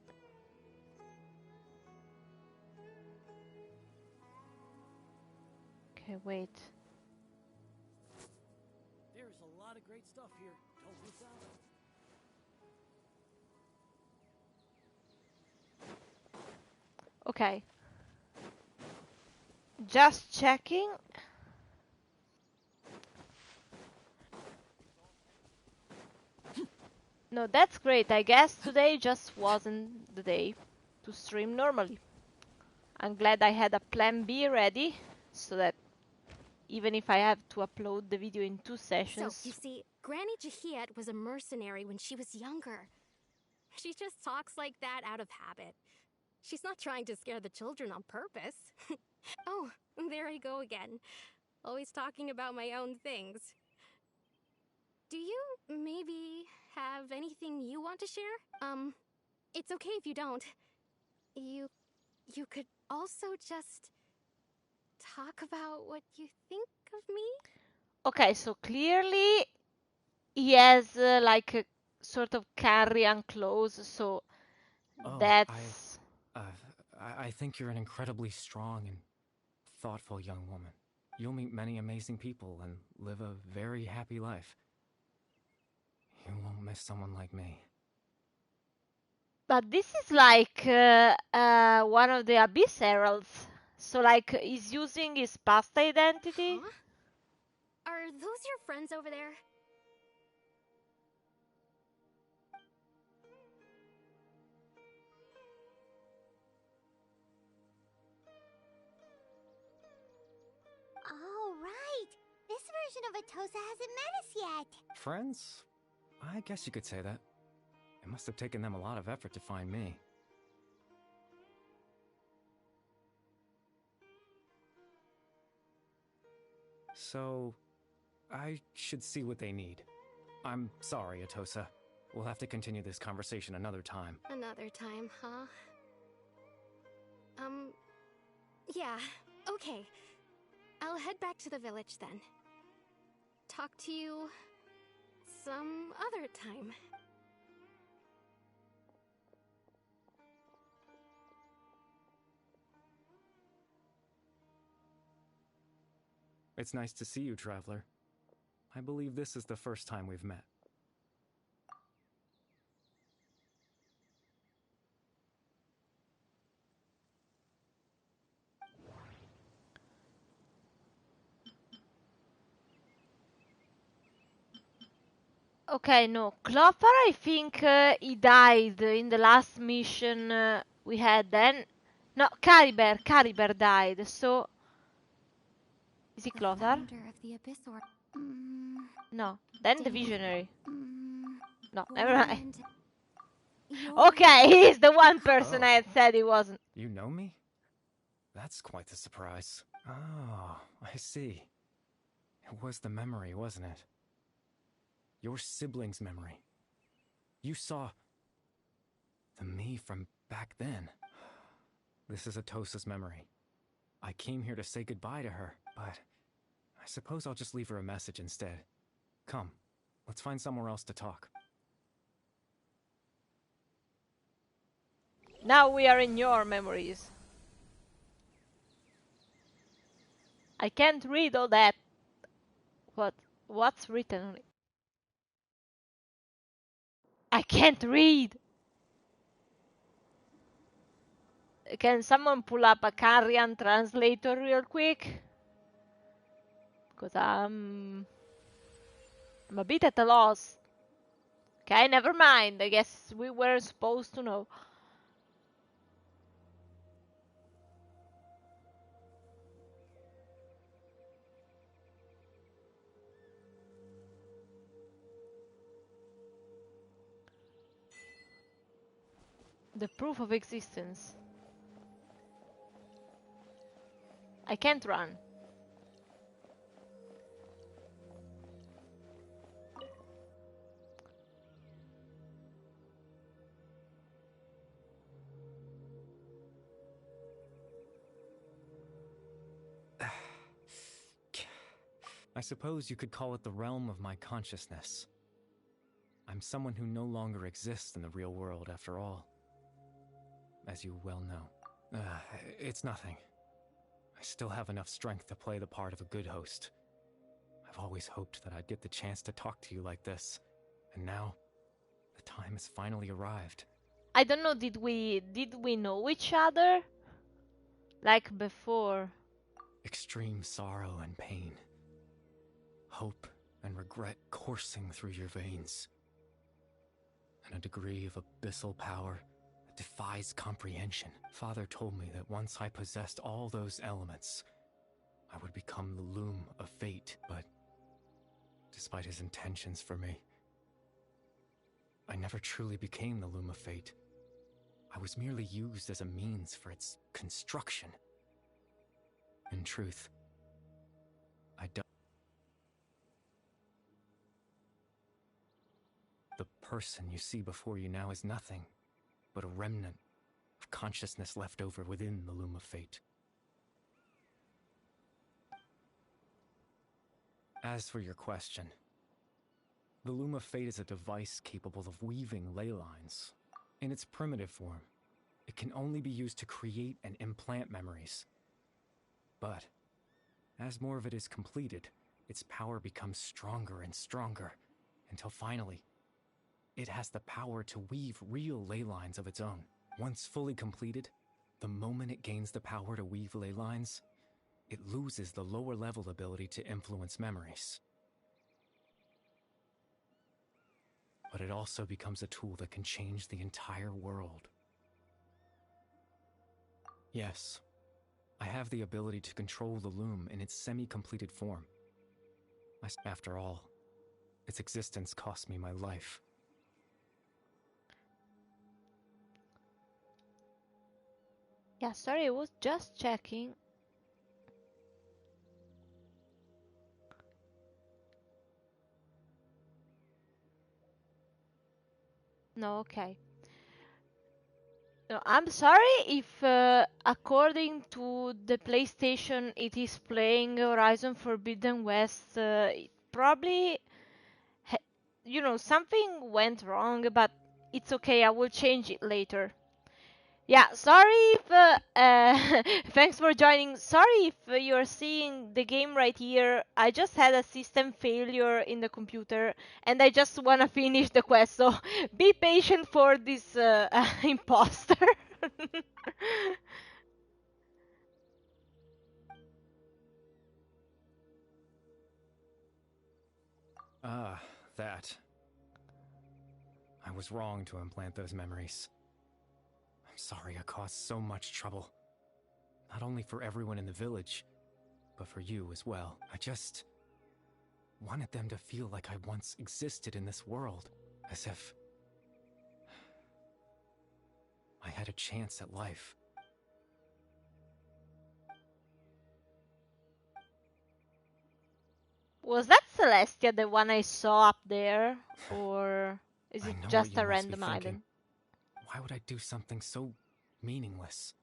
Okay, wait. There's a lot of great stuff here. Don't miss out. Okay. Just checking. No, that's great. I guess today just wasn't the day to stream normally. I'm glad I had a plan B ready, so that even if I have to upload the video in 2 sessions... So, you see, Granny Jahiet was a mercenary when she was younger. She just talks like that out of habit. She's not trying to scare the children on purpose. Oh, there I go again. Always talking about my own things. Do you maybe have anything you want to share? It's okay if you don't. You could also just talk about what you think of me? Okay, so clearly he has like a sort of carrion claws, so that's... I think you're an incredibly strong and thoughtful young woman. You'll meet many amazing people and live a very happy life. You won't miss someone like me. But this is like one of the Abyss Heralds. So like he's using his past identity. Huh? Are those your friends over there? All right. This version of Atosa hasn't met us yet. Friends? I guess you could say that. It must have taken them a lot of effort to find me. So, I should see what they need. I'm sorry, Atosa. We'll have to continue this conversation another time. Another time, huh? Yeah, okay. I'll head back to the village then. Talk to you some other time. It's nice to see you, Traveler. I believe this is the first time we've met. Okay, no. Clopper, I think he died in the last mission we had then. No, Caliber died, so... Is it Clothar? No, then the Visionary. No, never mind. Okay, he's the one person I had said he wasn't. You know me? That's quite the surprise. Oh, I see. It was the memory, wasn't it? Your sibling's memory. You saw... the me from back then. This is Atosa's memory. I came here to say goodbye to her, but I suppose I'll just leave her a message instead. Come, let's find somewhere else to talk. Now we are in your memories. I can't read all that. What's written on it? I can't read! Can someone pull up a Korean translator real quick? Because I'm a bit at a loss. Okay, never mind. I guess we were supposed to know. The proof of existence. I can't run. I suppose you could call it the realm of my consciousness. I'm someone who no longer exists in the real world, after all. As you well know. It's nothing. I still have enough strength to play the part of a good host. I've always hoped that I'd get the chance to talk to you like this. And now, the time has finally arrived. I don't know, did we know each other? Like before? Extreme sorrow and pain. Hope and regret coursing through your veins. And a degree of abyssal power that defies comprehension. Father told me that once I possessed all those elements, I would become the loom of fate, but despite his intentions for me, I never truly became the loom of fate. I was merely used as a means for its construction. In truth, I don't. The person you see before you now is nothing but a remnant of consciousness left over within the loom of fate. As for your question, the loom of fate is a device capable of weaving ley lines. In its primitive form, it can only be used to create and implant memories. But as more of it is completed, its power becomes stronger and stronger, until finally, it has the power to weave real ley lines of its own. Once fully completed, the moment it gains the power to weave ley lines, it loses the lower level ability to influence memories. But it also becomes a tool that can change the entire world. Yes, I have the ability to control the loom in its semi-completed form. After all, its existence cost me my life. Yeah, sorry, I was just checking. No, okay. No, I'm sorry if, according to the PlayStation, it is playing Horizon Forbidden West. It probably, something went wrong, but it's okay. I will change it later. Yeah, sorry if, thanks for joining. Sorry if you're seeing the game right here. I just had a system failure in the computer and I just wanna finish the quest, so be patient for this imposter. That. I was wrong to implant those memories. I'm sorry I caused so much trouble. Not only for everyone in the village, but for you as well. I just wanted them to feel like I once existed in this world, as if I had a chance at life. Was that Celestia, the one I saw up there? Or is it just a random item? Why would I do something so meaningless?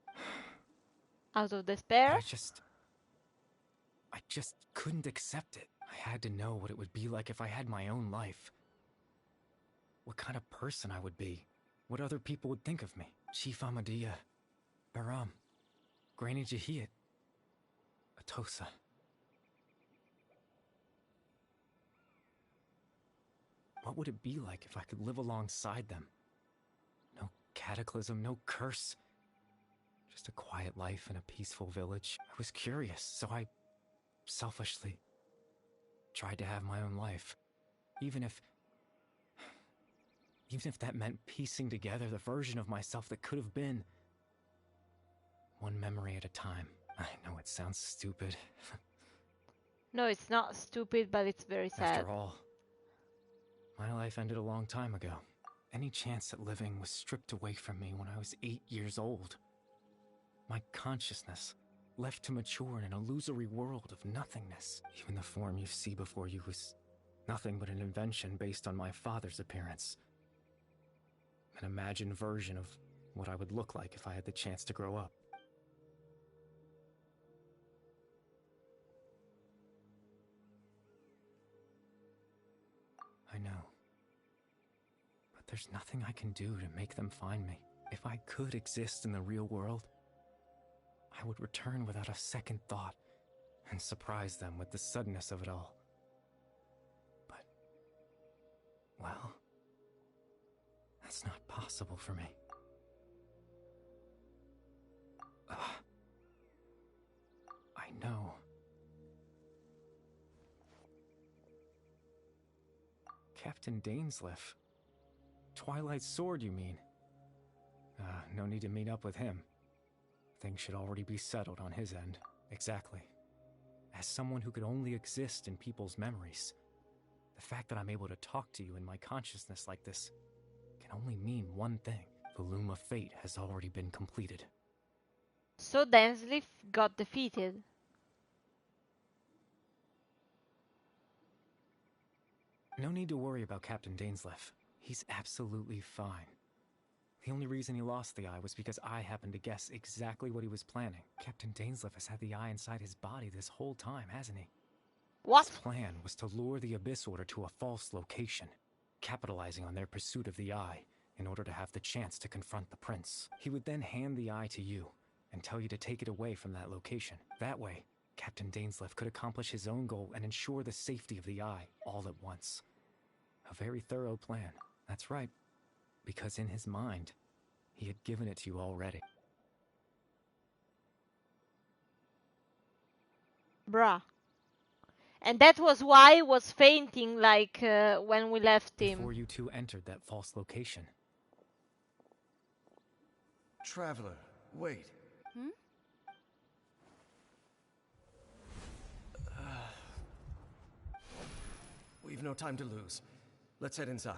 Out of despair? I just couldn't accept it. I had to know what it would be like if I had my own life. What kind of person I would be. What other people would think of me. Chief Ahmadiyya, Baram, Granny Jahiyat, Atosa. What would it be like if I could live alongside them? No cataclysm, no curse. Just a quiet life in a peaceful village. I was curious, so I selfishly tried to have my own life. Even if that meant piecing together the version of myself that could have been. One memory at a time. I know it sounds stupid. No, it's not stupid, but it's very sad. After all, my life ended a long time ago. Any chance at living was stripped away from me when I was 8 years old. My consciousness left to mature in an illusory world of nothingness. Even the form you see before you was nothing but an invention based on my father's appearance. An imagined version of what I would look like if I had the chance to grow up. I know. But there's nothing I can do to make them find me. If I could exist in the real world, I would return without a second thought and surprise them with the suddenness of it all. But, well, that's not possible for me. I know. Captain Dainsleif. Twilight's sword, you mean? No need to meet up with him. Things should already be settled on his end. Exactly. As someone who could only exist in people's memories, the fact that I'm able to talk to you in my consciousness like this can only mean one thing. The Loom of Fate has already been completed. So Dainsleif got defeated. No need to worry about Captain Dainsleif. He's absolutely fine. The only reason he lost the eye was because I happened to guess exactly what he was planning. Captain Dainsleif has had the eye inside his body this whole time, hasn't he? What? His plan was to lure the Abyss Order to a false location, capitalizing on their pursuit of the eye in order to have the chance to confront the prince. He would then hand the eye to you and tell you to take it away from that location. That way, Captain Dainsleif could accomplish his own goal and ensure the safety of the eye all at once. A very thorough plan. That's right. Because in his mind, he had given it to you already. Bruh. And that was why he was fainting, like, when we left him. Before you two entered that false location. Traveler, wait. We've no time to lose. Let's head inside.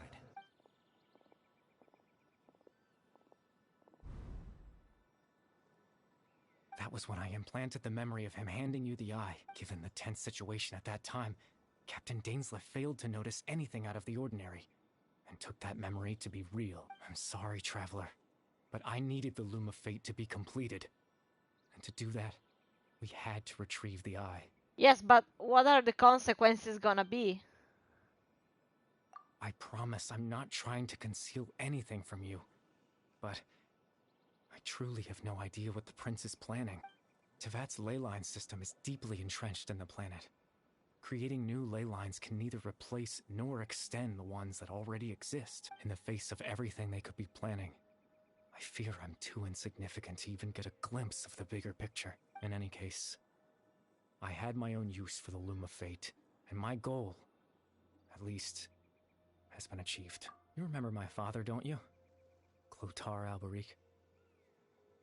That was when I implanted the memory of him handing you the eye. Given the tense situation at that time, Captain Dainsleif failed to notice anything out of the ordinary, and took that memory to be real. I'm sorry, Traveler, but I needed the Loom of Fate to be completed. And to do that, we had to retrieve the eye. Yes, but what are the consequences gonna be? I promise I'm not trying to conceal anything from you, but I truly have no idea what the prince is planning. Tevat's ley line system is deeply entrenched in the planet. Creating new ley lines can neither replace nor extend the ones that already exist. In the face of everything they could be planning, I fear I'm too insignificant to even get a glimpse of the bigger picture. In any case, I had my own use for the Loom of Fate, and my goal, at least, has been achieved. You remember my father, don't you? Clotar Alberic.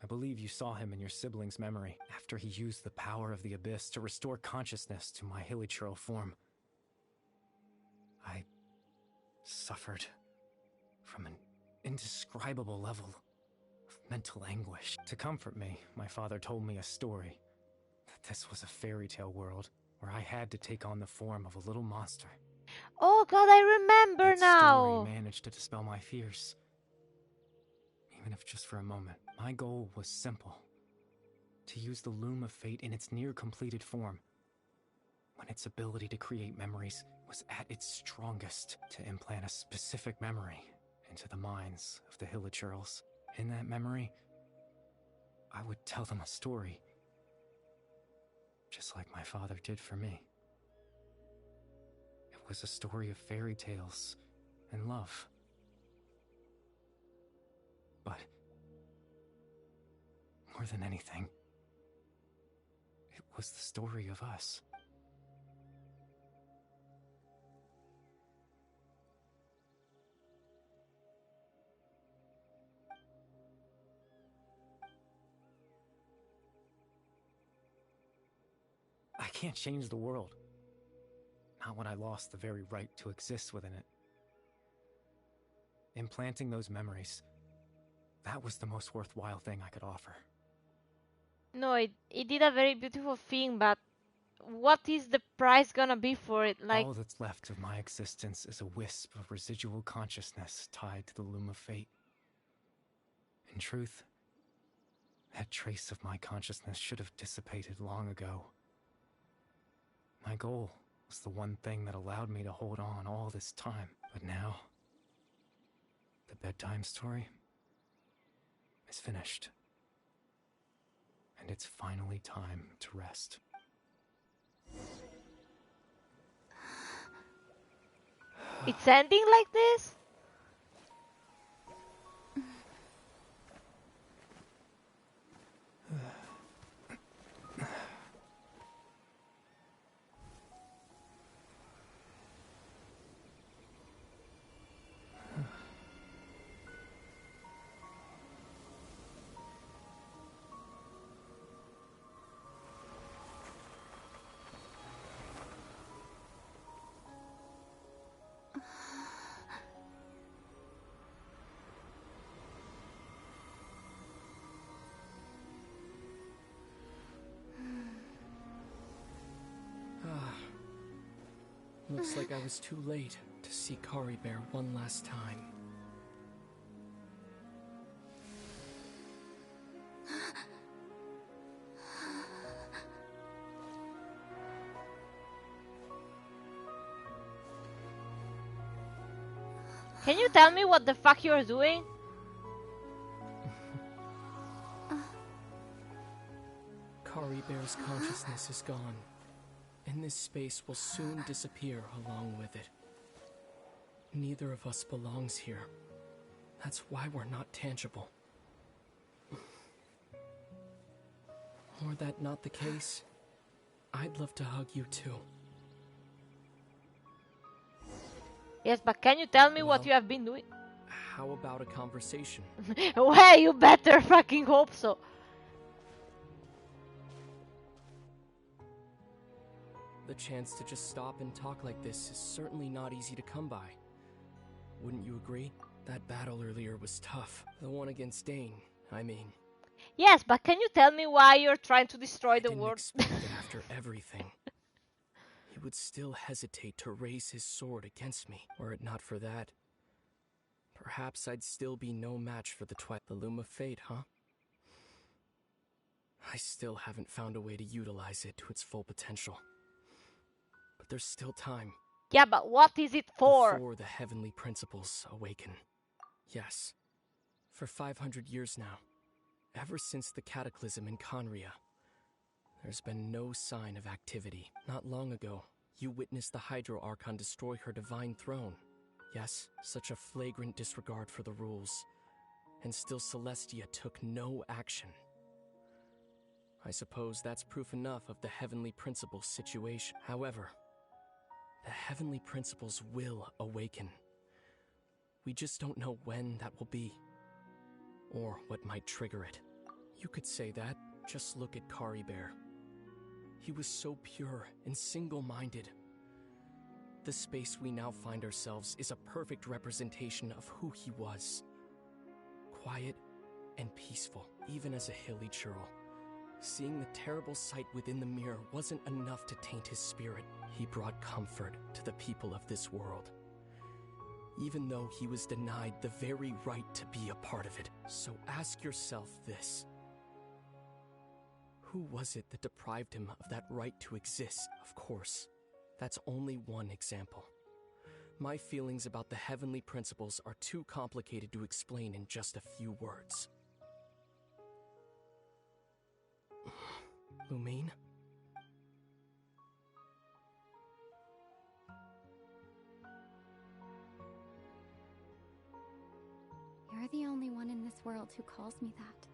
I believe you saw him in your sibling's memory after he used the power of the Abyss to restore consciousness to my hilichurl form. I suffered from an indescribable level of mental anguish. To comfort me, my father told me a story, that this was a fairy tale world where I had to take on the form of a little monster. Oh god, I remember that now! Story managed to dispel my fears. Even if just for a moment. My goal was simple. To use the Loom of Fate in its near-completed form, when its ability to create memories was at its strongest, to implant a specific memory into the minds of the hilichurls. In that memory, I would tell them a story, just like my father did for me. It was a story of fairy tales and love. But more than anything, it was the story of us. I can't change the world. Not when I lost the very right to exist within it. Implanting those memories, that was the most worthwhile thing I could offer. No, it did a very beautiful thing, but what is the price gonna be for it? Like, all that's left of my existence is a wisp of residual consciousness tied to the loom of fate. In truth, that trace of my consciousness should have dissipated long ago. My goal was the one thing that allowed me to hold on all this time. But now, the bedtime story is finished. And it's finally time to rest. it's ending like this? Looks like I was too late to see Kari Bear one last time. Can you tell me what the fuck you're doing? Kari Bear's consciousness is gone, and this space will soon disappear along with it. Neither of us belongs here. That's why we're not tangible. Were that not the case, I'd love to hug you too. Yes, but can you tell me what you have been doing? How about a conversation? Well, you better fucking hope so. The chance to just stop and talk like this is certainly not easy to come by. Wouldn't you agree? That battle earlier was tough. The one against Dane, I mean. Yes, but can you tell me why you're trying to destroy the world? I didn't expect that after everything, he would still hesitate to raise his sword against me. Were it not for that, perhaps I'd still be no match for the Loom of Fate, huh? I still haven't found a way to utilize it to its full potential. But there's still time. Yeah, but what is it for? Before the heavenly principles awaken. Yes. For 500 years now, ever since the cataclysm in Conria, there's been no sign of activity. Not long ago, you witnessed the Hydro Archon destroy her divine throne. Yes, such a flagrant disregard for the rules. And still Celestia took no action. I suppose that's proof enough of the heavenly principles situation. However, the heavenly principles will awaken. We just don't know when that will be, or what might trigger it. You could say that. Just look at Kari Bear. He was so pure and single-minded. The space we now find ourselves is a perfect representation of who he was. Quiet and peaceful, even as a hilly churl. Seeing the terrible sight within the mirror wasn't enough to taint his spirit. He brought comfort to the people of this world, even though he was denied the very right to be a part of it. So ask yourself this. Who was it that deprived him of that right to exist? Of course, that's only one example. My feelings about the heavenly principles are too complicated to explain in just a few words. Lumine? child who calls me that.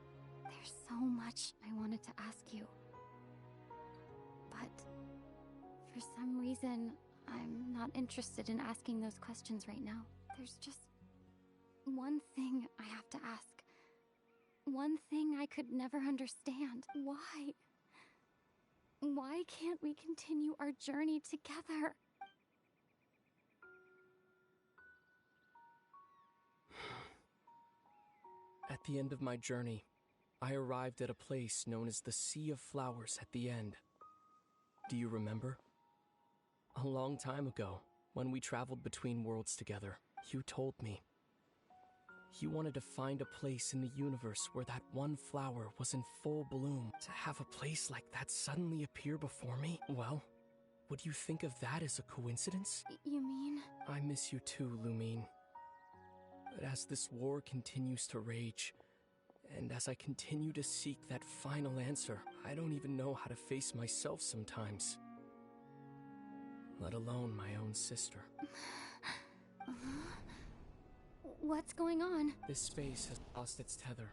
There's so much I wanted to ask you. But for some reason, I'm not interested in asking those questions right now. There's just one thing I have to ask. One thing I could never understand. Why? Why can't we continue our journey together? At the end of my journey, I arrived at a place known as the Sea of Flowers at the end. Do you remember? A long time ago, when we traveled between worlds together, you told me you wanted to find a place in the universe where that one flower was in full bloom. To have a place like that suddenly appear before me? Well, would you think of that as a coincidence? You mean? I miss you too, Lumine. But as this war continues to rage, and as I continue to seek that final answer, I don't even know how to face myself sometimes. Let alone my own sister. What's going on? This space has lost its tether.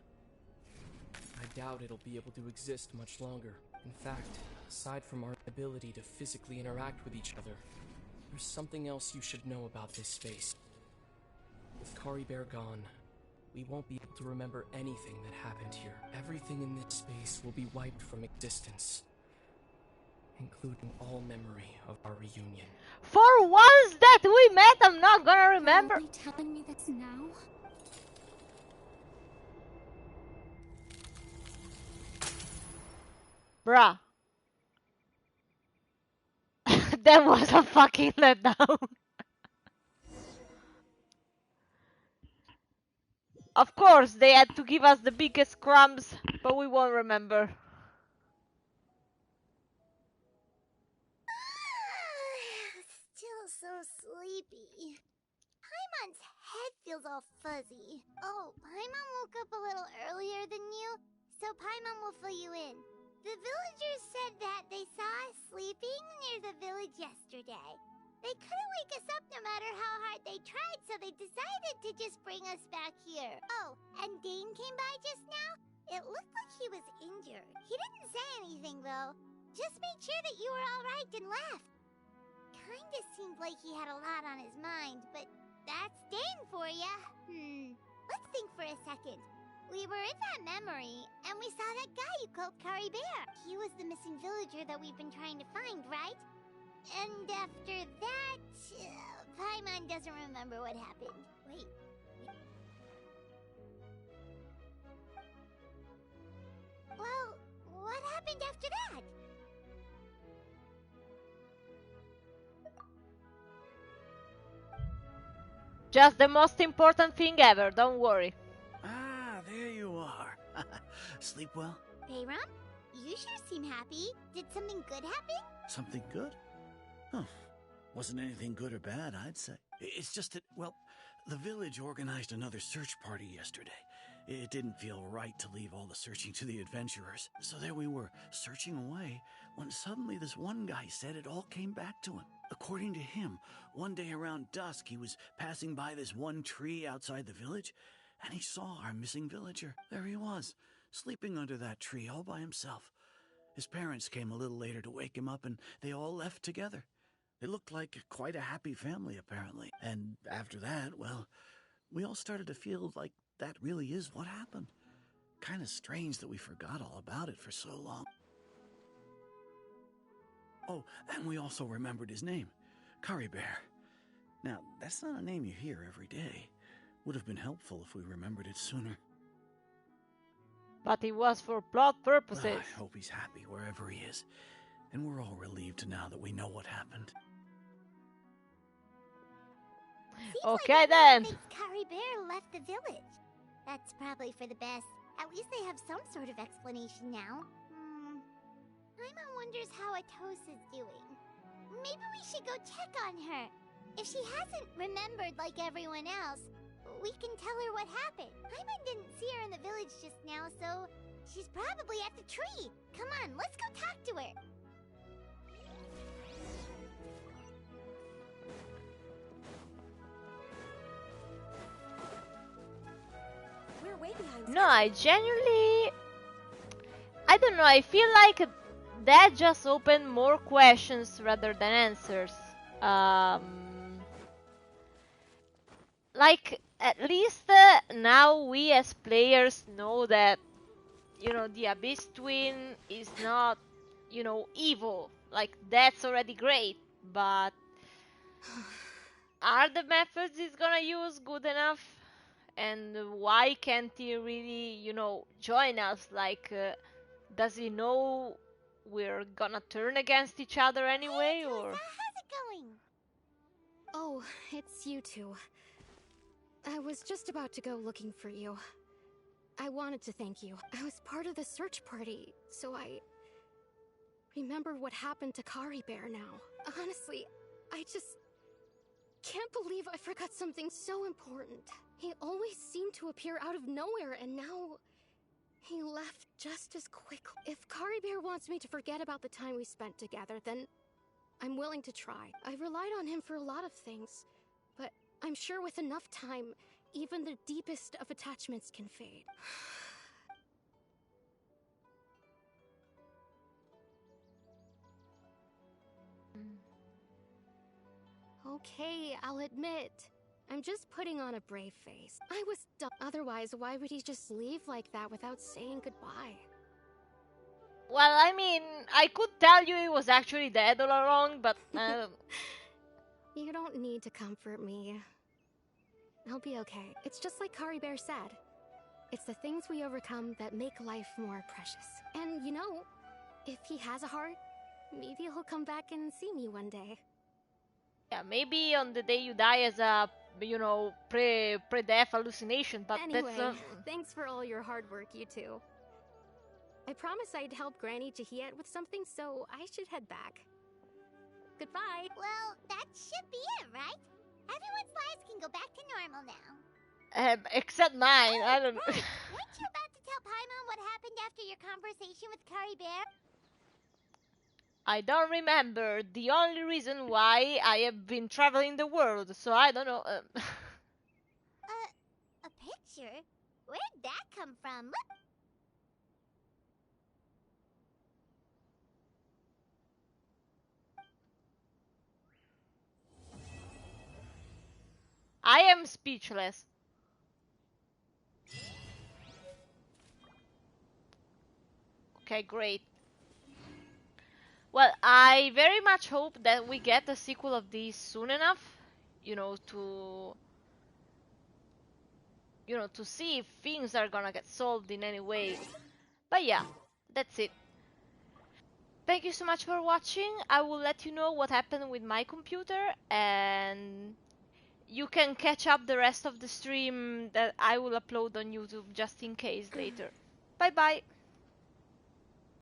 I doubt it'll be able to exist much longer. In fact, aside from our ability to physically interact with each other, there's something else you should know about this space. With Caribert gone, we won't be able to remember anything that happened here. Everything in this space will be wiped from existence, including all memory of our reunion. For once that we met, I'm not gonna remember. Are you telling me this now? Bruh. That was a fucking letdown. Of course, they had to give us the biggest crumbs, but we won't remember. Still so sleepy. Paimon's head feels all fuzzy. Oh, Paimon woke up a little earlier than you, so Paimon will fill you in. The villagers said that they saw us sleeping near the village yesterday. They couldn't wake us up no matter how hard they tried, so they decided to just bring us back here. Oh, and Dane came by just now. It looked like he was injured. He didn't say anything, though. Just made sure that you were all right and left. Kinda seemed like he had a lot on his mind, but that's Dane for ya. Let's think for a second. We were in that memory, and we saw that guy you called Caribert. He was the missing villager that we've been trying to find, right? And after that, Paimon doesn't remember what happened. Wait. Well, what happened after that? Just the most important thing ever, don't worry. Ah, there you are. Sleep well? Bayram, you sure seem happy. Did something good happen? Something good? Huh. Wasn't anything good or bad, I'd say. It's just that, well, the village organized another search party yesterday. It didn't feel right to leave all the searching to the adventurers. So there we were, searching away, when suddenly this one guy said it all came back to him. According to him, one day around dusk, he was passing by this one tree outside the village, and he saw our missing villager. There he was, sleeping under that tree all by himself. His parents came a little later to wake him up, and they all left together. They looked like quite a happy family, apparently. And after that, well, we all started to feel like that really is what happened. Kind of strange that we forgot all about it for so long. Oh, and we also remembered his name, Caribert. Now, that's not a name you hear every day. Would have been helpful if we remembered it sooner. But it was for plot purposes. Well, I hope he's happy wherever he is. And we're all relieved now that we know what happened. Seems Okay, like then. thinks Caribert left the village. That's probably for the best. At least they have some sort of explanation now. Paimon wonders how Atosa's doing. Maybe we should go check on her. If she hasn't remembered like everyone else, we can tell her what happened. Paimon didn't see her in the village just now, so she's probably at the tree. Come on, let's go talk to her. We're way behind No, I genuinely... I don't know, I feel like that just opened more questions rather than answers. Like, at least now we as players know that, you know, the Abyss Twin is not, you know, evil. Like, that's already great, but are the methods he's gonna use good enough? And why can't he really, you know, join us? Like, does he know we're gonna turn against each other anyway, or? How's it going? Oh, it's you two. I was just about to go looking for you. I wanted to thank you. I was part of the search party, so I remember what happened to Kari Bear now. Honestly, I just can't believe I forgot something so important. He always seemed to appear out of nowhere, and now he left just as quickly. If Kari Bear wants me to forget about the time we spent together, then I'm willing to try. I relied on him for a lot of things, but I'm sure with enough time, even the deepest of attachments can fade. Okay, I'll admit. I'm just putting on a brave face. I was dumb. Otherwise, why would he just leave like that without saying goodbye? Well, I mean, I could tell you he was actually dead all along, but... You don't need to comfort me. I'll be okay. It's just like Kari Bear said. It's the things we overcome that make life more precious. And you know, if he has a heart, maybe he'll come back and see me one day. Yeah, maybe on the day you die as a, you know, pre-death hallucination, but anyway, that's... thanks for all your hard work, you two. I promised I'd help Granny Jahiet with something, so I should head back. Goodbye! Well, that should be it, right? Everyone's lives can go back to normal now. Except mine, I don't know. Right. Weren't you about to tell Paimon what happened after your conversation with Kari Bear? I don't remember. The only reason why I have been traveling the world, so I don't know. A picture? Where'd that come from? I am speechless. Okay, great. Well, I very much hope that we get a sequel of this soon enough, you know, to see if things are gonna get solved in any way. But yeah, that's it. Thank you so much for watching. I will let you know what happened with my computer, and you can catch up the rest of the stream that I will upload on YouTube just in case later. Bye bye!